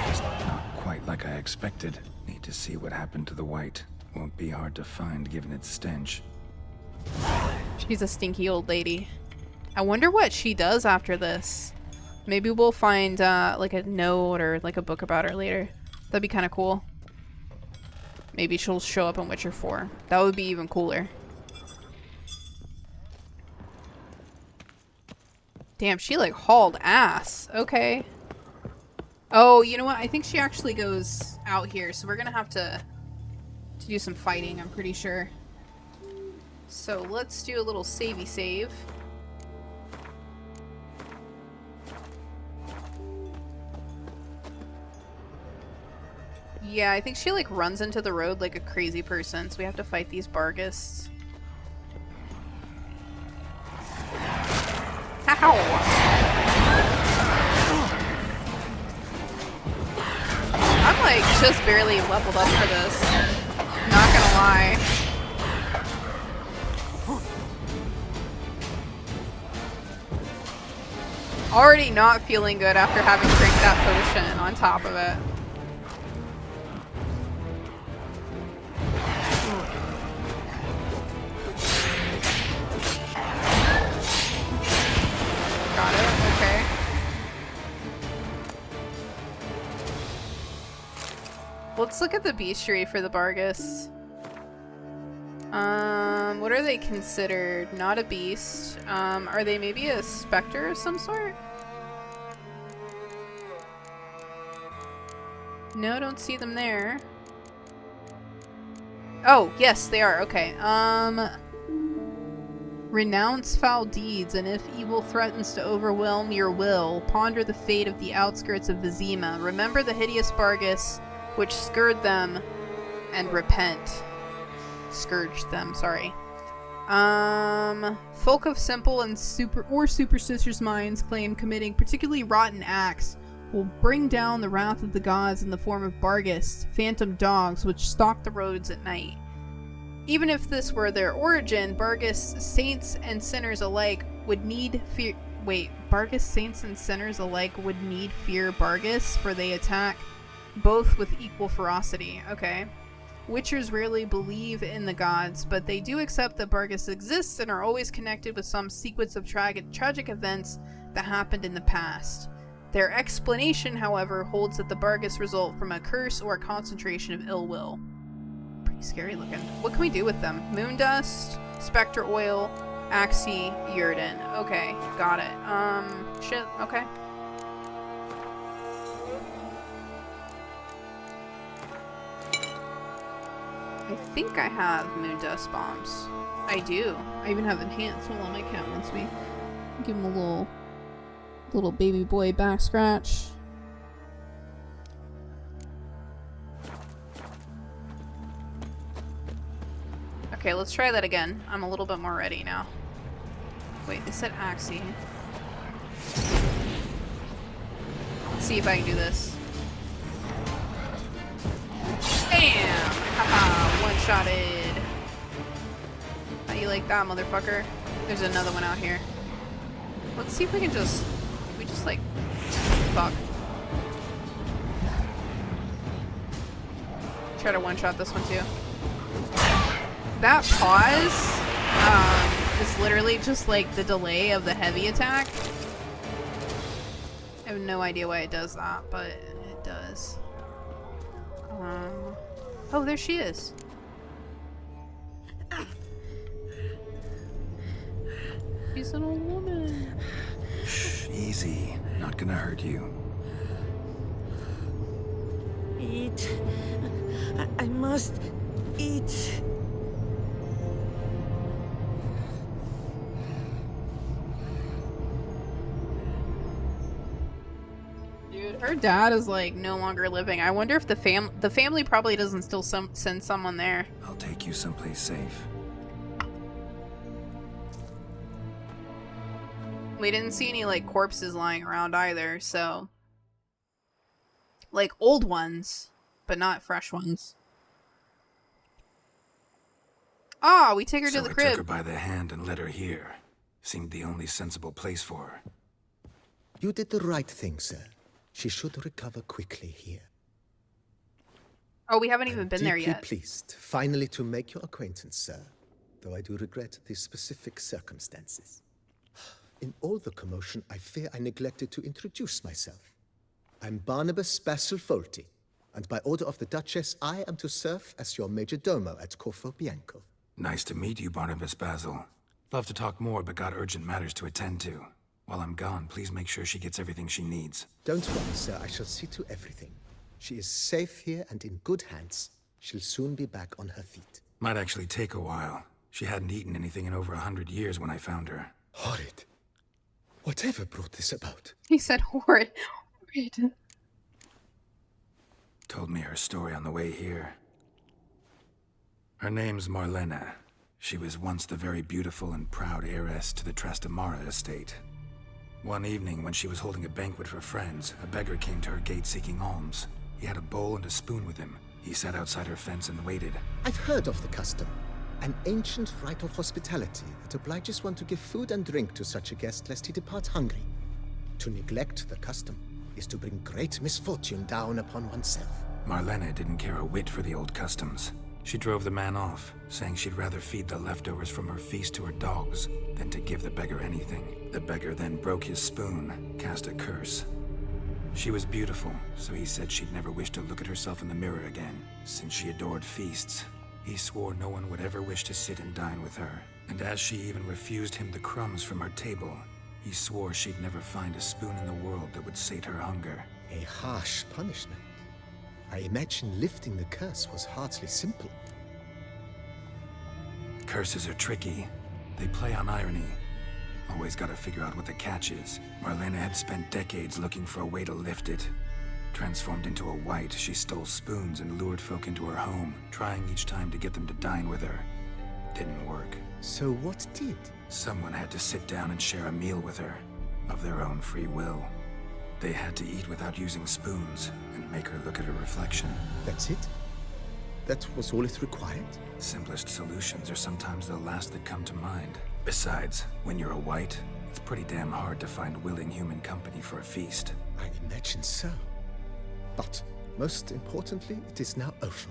Just not quite like I expected. Need to see what happened to the white. Won't be hard to find given its stench. She's a stinky old lady. I wonder what she does after this. Maybe we'll find like a note or like a book about her later. That'd be kind of cool. Maybe she'll show up in Witcher 4. That would be even cooler. Damn, she like hauled ass. Okay. Oh, you know what? I think she actually goes out here, so we're gonna have to do some fighting, I'm pretty sure. So let's do a little savey save. Yeah, I think she like runs into the road like a crazy person, so we have to fight these Bargists. Ow! I'm like just barely leveled up for this. Not gonna lie. Already not feeling good after having drank that potion on top of it. Got it, okay. Let's look at the bestiary for the Bargists. What are they considered? Not a beast. Are they maybe a specter of some sort? No, don't see them there. Oh, yes, they are. Okay. Renounce foul deeds, and if evil threatens to overwhelm your will, ponder the fate of the outskirts of Vizima. Remember the hideous Bargists which scourged them, and repent. Scourged them, sorry. Folk of simple and superstitious minds claim committing particularly rotten acts will bring down the wrath of the gods in the form of Bargus, phantom dogs which stalk the roads at night. Even if this were their origin, Bargus saints and sinners alike would need fear. Bargus saints and sinners alike would need fear Bargus, for they attack both with equal ferocity. Okay. Witchers rarely believe in the gods, but they do accept that Bargus exists and are always connected with some sequence of tragic events that happened in the past. Their explanation, however, holds that the Bargus result from a curse or a concentration of ill will. Pretty scary looking. What can we do with them? Moondust, Spectre Oil, Axii, Yrden. Okay, got it. Shit, okay. I think I have Moondust bombs. I do. I even have enhanced. Hold on, my cat wants me. Give him a little baby boy back scratch. Okay, let's try that again. I'm a little bit more ready now. Wait, they said Axii. Let's see if I can do this. Bam! Haha, one-shotted. How you like that, motherfucker? There's another one out here. Let's see if we can just... like... Fuck. Try to one-shot this one, too. That pause is literally just, like, the delay of the heavy attack. I have no idea why it does that, but it does. Oh, there she is. She's an old woman. Shh, easy. Not gonna hurt you. Eat. I must eat. Her dad is like no longer living. I wonder if the family probably doesn't still send someone there. I'll take you someplace safe. We didn't see any like corpses lying around either, so like old ones, but not fresh ones. Ah, we take her to the crib. So I took her by the hand and led her here. Seemed the only sensible place for her. You did the right thing, sir. She should recover quickly here. Oh, we haven't even been there yet. I'm deeply pleased, finally, to make your acquaintance, sir. Though I do regret the specific circumstances. In all the commotion, I fear I neglected to introduce myself. I'm Barnabas Basilfolti, and by order of the Duchess, I am to serve as your major domo at Corvo Bianco. Nice to meet you, Barnabas Basil. Love to talk more, but got urgent matters to attend to. While I'm gone, please make sure she gets everything she needs. Don't worry, sir. I shall see to everything. She is safe here and in good hands. She'll soon be back on her feet. Might actually take a while. She hadn't eaten anything in over 100 years when I found her. Horrid. Whatever brought this about? He said horrid. Horrid. Told me her story on the way here. Her name's Marlena. She was once the very beautiful and proud heiress to the Trastamara estate. One evening, when she was holding a banquet for friends, a beggar came to her gate seeking alms. He had a bowl and a spoon with him. He sat outside her fence and waited. I've heard of the custom. An ancient rite of hospitality that obliges one to give food and drink to such a guest lest he depart hungry. To neglect the custom is to bring great misfortune down upon oneself. Marlena didn't care a whit for the old customs. She drove the man off, saying she'd rather feed the leftovers from her feast to her dogs than to give the beggar anything. The beggar then broke his spoon, cast a curse. She was beautiful, so he said she'd never wish to look at herself in the mirror again. Since she adored feasts, he swore no one would ever wish to sit and dine with her. And as she even refused him the crumbs from her table, he swore she'd never find a spoon in the world that would sate her hunger. A harsh punishment. I imagine lifting the curse was hardly simple. Curses are tricky. They play on irony. Always gotta figure out what the catch is. Marlena had spent decades looking for a way to lift it. Transformed into a white, she stole spoons and lured folk into her home, trying each time to get them to dine with her. Didn't work. So what did? Someone had to sit down and share a meal with her, of their own free will. They had to eat without using spoons, and make her look at her reflection. That's it? That was all it required? Simplest solutions are sometimes the last that come to mind. Besides, when you're a white, it's pretty damn hard to find willing human company for a feast. I imagine so. But, most importantly, it is now over.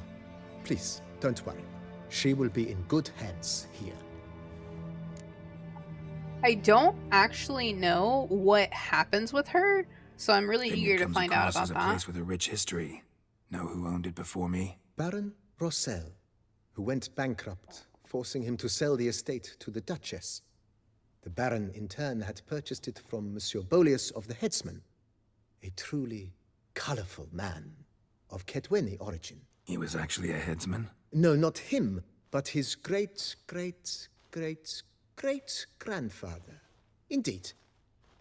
Please, don't worry. She will be in good hands here. I don't actually know what happens with her, so I'm really eager to find out about a that. place with a rich history. Know who owned it before me? Baron Rossel, who went bankrupt, forcing him to sell the estate to the Duchess. The Baron, in turn, had purchased it from Monsieur Bolius of the Headsman, a truly colorful man of Kedweni origin. He was actually a headsman? No, not him, but his great-grandfather. Indeed.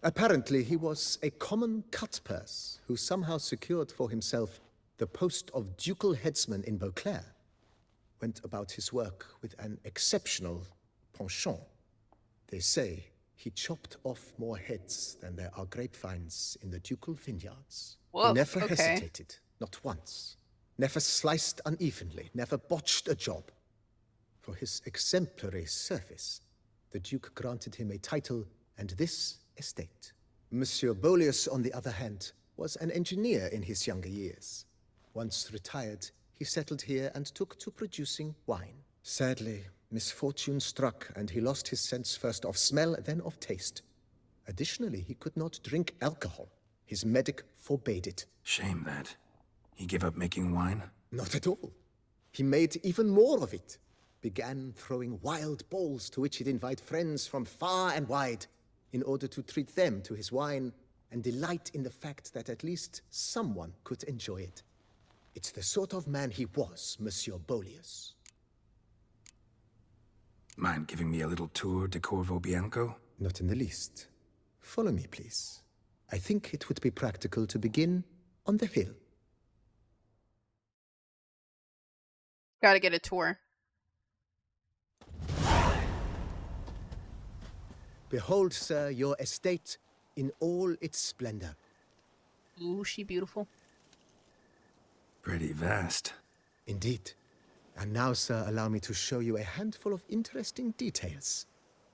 Apparently, he was a common cutpurse who somehow secured for himself the post of ducal headsman in Beauclair. Went about his work with an exceptional penchant. They say he chopped off more heads than there are grapevines in the ducal vineyards. Whoa, he never okay. hesitated, not once. Never sliced unevenly, never botched a job. For his exemplary service, the Duke granted him a title and this estate. Monsieur Bolius, on the other hand, was an engineer in his younger years. Once retired, he settled here and took to producing wine. Sadly, misfortune struck and he lost his sense first of smell, then of taste. Additionally, he could not drink alcohol. His medic forbade it. Shame that. He gave up making wine? Not at all. He made even more of it. Began throwing wild balls to which he'd invite friends from far and wide in order to treat them to his wine and delight in the fact that at least someone could enjoy it. It's the sort of man he was, Monsieur Bolius. Mind giving me a little tour de Corvo Bianco? Not in the least. Follow me, please. I think it would be practical to begin on the hill. Gotta get a tour. Behold, sir, your estate in all its splendor. Ooh, she beautiful. Pretty vast. Indeed. And now, sir, allow me to show you a handful of interesting details.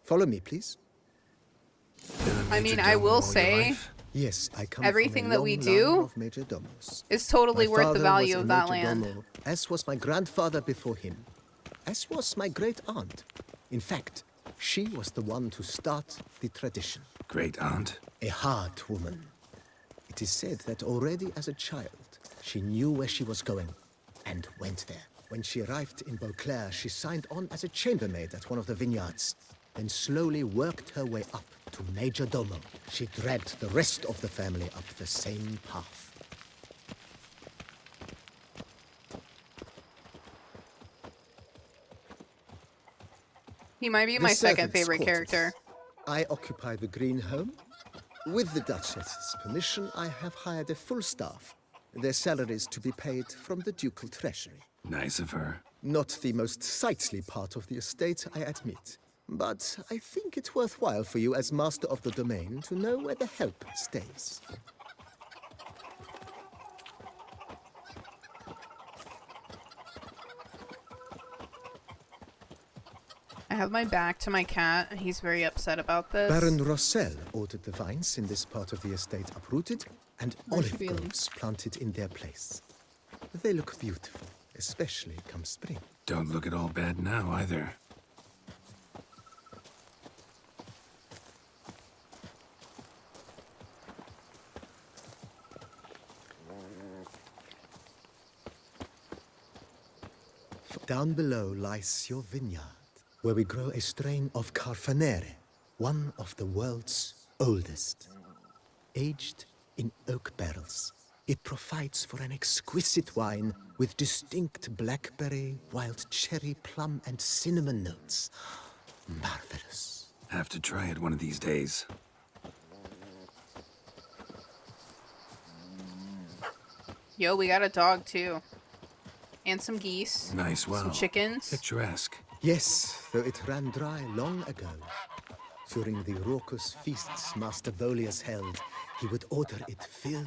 Follow me, please. I mean, I will say, yes, I come everything from a that we long do line of majordomos. is totally My worth the father value was of a that land. majordomo, as was my grandfather before him. As was my great-aunt. In fact, she was the one to start the tradition. Great-aunt? A hard woman. It is said that already as a child, she knew where she was going, and went there. When she arrived in Beauclair, she signed on as a chambermaid at one of the vineyards, then slowly worked her way up to majordomo. She dragged the rest of the family up the same path. He might be The my second servants' favorite quarters. character. I occupy the green home. With the Duchess's permission, I have hired a full staff. Their salaries to be paid from the ducal treasury. Nice of her. Not the most sightly part of the estate, I admit. But I think it's worthwhile for you as master of the domain to know where the help stays. I have my back to my cat, and he's very upset about this. Baron Rossel ordered the vines in this part of the estate uprooted and olive Really? groves planted in their place. They look beautiful, especially come spring. Don't look at all bad now, either. Down below lies your vineyard, where we grow a strain of Carfanere, one of the world's oldest. Aged in oak barrels, it provides for an exquisite wine with distinct blackberry, wild cherry, plum, and cinnamon notes. Marvelous. Have to try it one of these days. Yo, we got a dog too. And some geese. Nice well. Some chickens. Picturesque. Yes, though it ran dry long ago. During the raucous feasts Master Bolius held, he would order it filled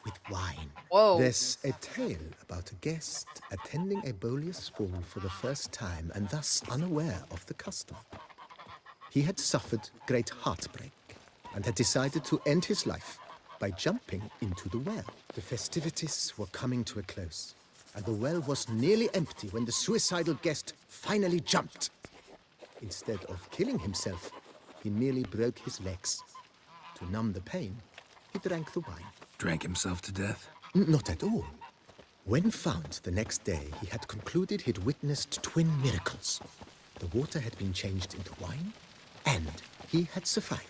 with wine. Whoa. There's a tale about a guest attending a Bolius ball for the first time and thus unaware of the custom. He had suffered great heartbreak and had decided to end his life by jumping into the well. The festivities were coming to a close, and the well was nearly empty when the suicidal guest finally jumped. Instead of killing himself, he merely broke his legs. To numb the pain, he drank the wine. Drank himself to death? Not at all. When found the next day, he had concluded he'd witnessed twin miracles. The water had been changed into wine, and he had survived.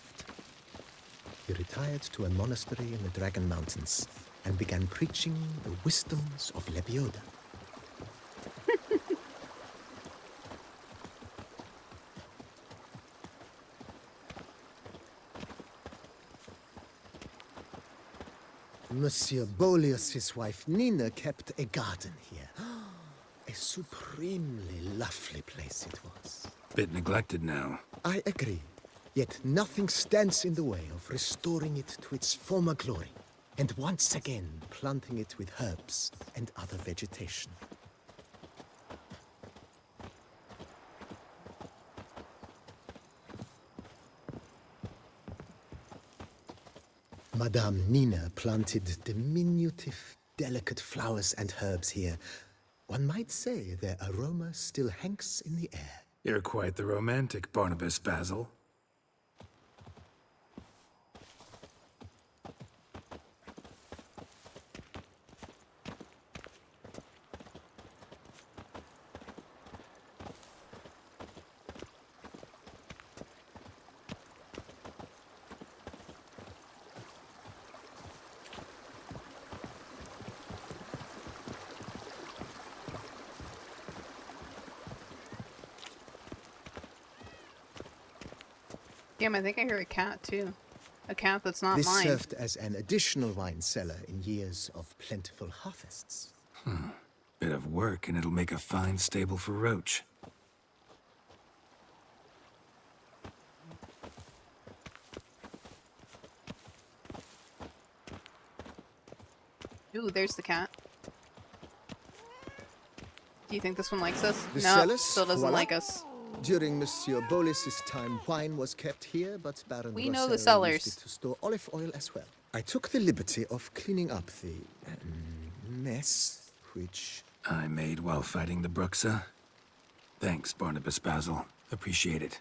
He retired to a monastery in the Dragon Mountains and began preaching the wisdoms of Lebioda. Monsieur Bolius' wife Nina kept a garden here. A supremely lovely place it was. Bit neglected now. I agree. Yet nothing stands in the way of restoring it to its former glory, and once again planting it with herbs and other vegetation. Madame Nina planted diminutive, delicate flowers and herbs here. One might say their aroma still hangs in the air. You're quite the romantic, Barnabas Basil. Damn, I think I hear a cat too. A cat that's not This mine. served as an additional wine cellar in years of plentiful harvests. Bit of work, and it'll make a fine stable for Roach. Ooh, there's the cat. Do you think this one likes us? The No, cellars, still doesn't voila. like us. During Monsieur Bolis's time, wine was kept here, but Baron We know the Rousseau cellars. used it to store olive oil as well. I took the liberty of cleaning up the mess, which... I made while fighting the Bruxa. Thanks, Barnabas Basil. Appreciate it.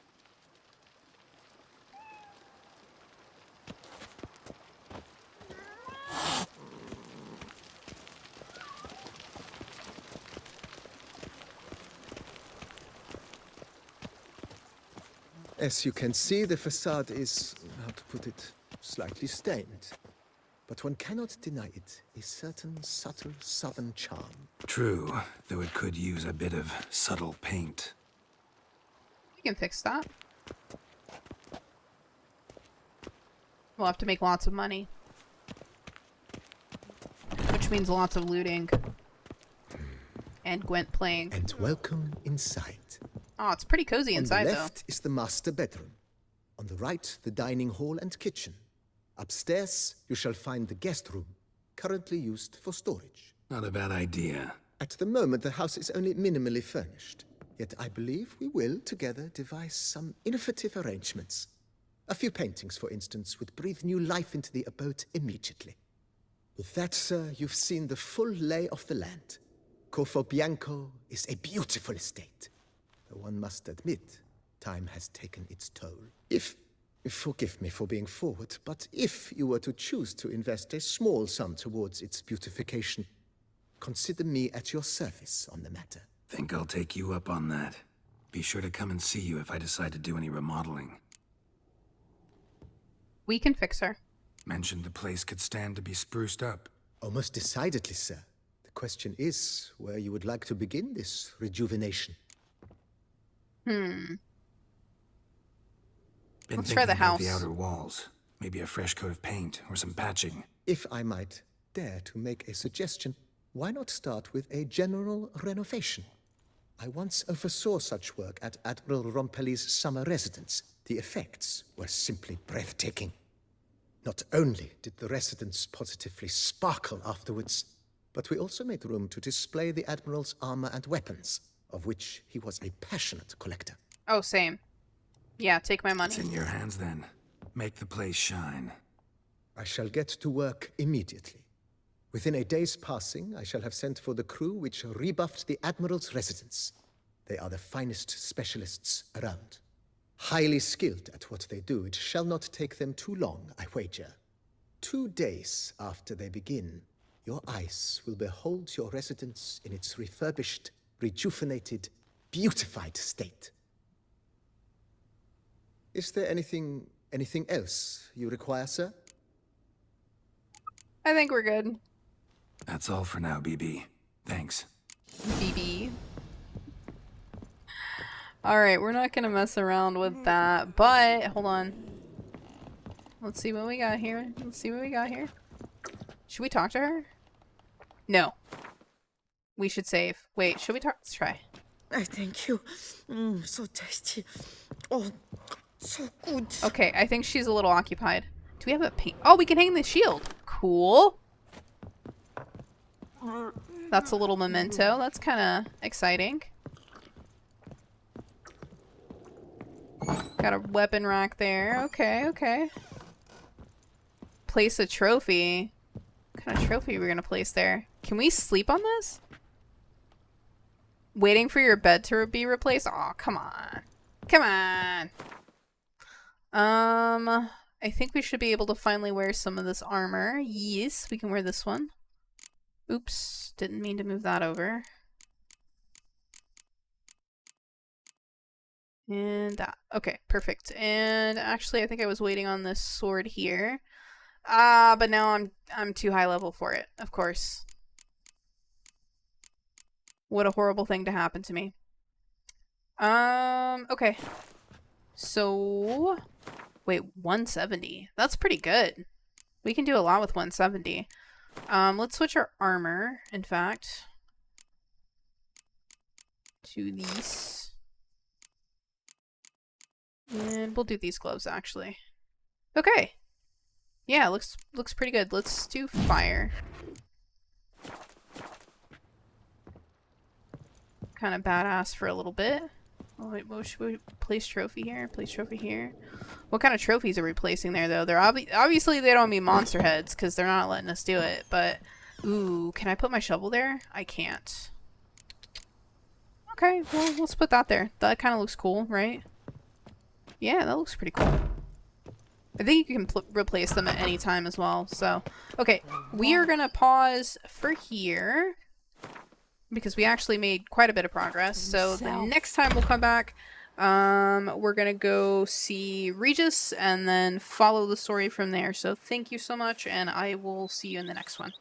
As you can see, the facade is, how to put it, slightly stained. But one cannot deny it, a certain subtle southern charm. True, though it could use a bit of subtle paint. We can fix that. We'll have to make lots of money. Which means lots of looting. And Gwent playing. And welcome inside. Oh, it's pretty cozy inside, On the though. left is the master bedroom. On the right, the dining hall and kitchen. Upstairs, you shall find the guest room, currently used for storage. Not a bad idea. At the moment, the house is only minimally furnished. Yet I believe we will, together, devise some innovative arrangements. A few paintings, for instance, would breathe new life into the abode immediately. With that, sir, you've seen the full lay of the land. Corvo Bianco is a beautiful estate. Though one must admit, time has taken its toll. Forgive me for being forward, but if you were to choose to invest a small sum towards its beautification, consider me at your service on the matter. Think I'll take you up on that. Be sure to come and see you if I decide to do any remodeling. We can fix her. Mentioned the place could stand to be spruced up. Oh, most decidedly, sir. The question is where you would like to begin this rejuvenation. Been Let's thinking try the about house. the outer walls. Maybe a fresh coat of paint or some patching. If I might, dare to make a suggestion, why not start with a general renovation? I once oversaw such work at Admiral Rompelli's summer residence. The effects were simply breathtaking. Not only did the residence positively sparkle afterwards, but we also made room to display the Admiral's armor and weapons, of which he was a passionate collector. Oh, same. Yeah, take my money. It's in your hands then. Make the place shine. I shall get to work immediately. Within a day's passing, I shall have sent for the crew which rebuffed the Admiral's residence. They are the finest specialists around. Highly skilled at what they do, it shall not take them too long, I wager. 2 days after they begin, your eyes will behold your residence in its refurbished, rejuvenated, beautified state. Is there anything else you require, sir? I think we're good. That's all for now, BB. Thanks. BB. Alright, we're not gonna mess around with that, but hold on. Let's see what we got here. Should we talk to her? No. We should save. Wait, should we talk? Let's try. I thank you. So tasty. Oh, so good. Okay, I think she's a little occupied. Do we have a paint? Oh, we can hang the shield. Cool. That's a little memento. That's kind of exciting. Got a weapon rack there. Okay, okay. Place a trophy. What kind of trophy are we gonna place there? Can we sleep on this? Waiting for your bed to be replaced? Oh, come on. Come on. I think we should be able to finally wear some of this armor. Yes, we can wear this one. Oops, didn't mean to move that over. And that. Okay, perfect. And actually, I think I was waiting on this sword here. But now I'm too high level for it, of course. What a horrible thing to happen to me. Okay. So, wait, 170. That's pretty good. We can do a lot with 170. Let's switch our armor, in fact, to these. And we'll do these gloves, actually. Okay. Yeah, looks pretty good. Let's do fire. Kind of badass for a little bit. Oh, wait, what should we place trophy here? Place trophy here. What kind of trophies are we placing there, though? They're obviously they don't mean monster heads because they're not letting us do it. But ooh, can I put my shovel there? I can't. Okay, well, let's put that there. That kind of looks cool, right? Yeah, that looks pretty cool. I think you can replace them at any time as well. So, okay, we are gonna pause for here because we actually made quite a bit of progress. So the next time we'll come back, we're gonna go see Regis and then follow the story from there. So thank you so much, and I will see you in the next one.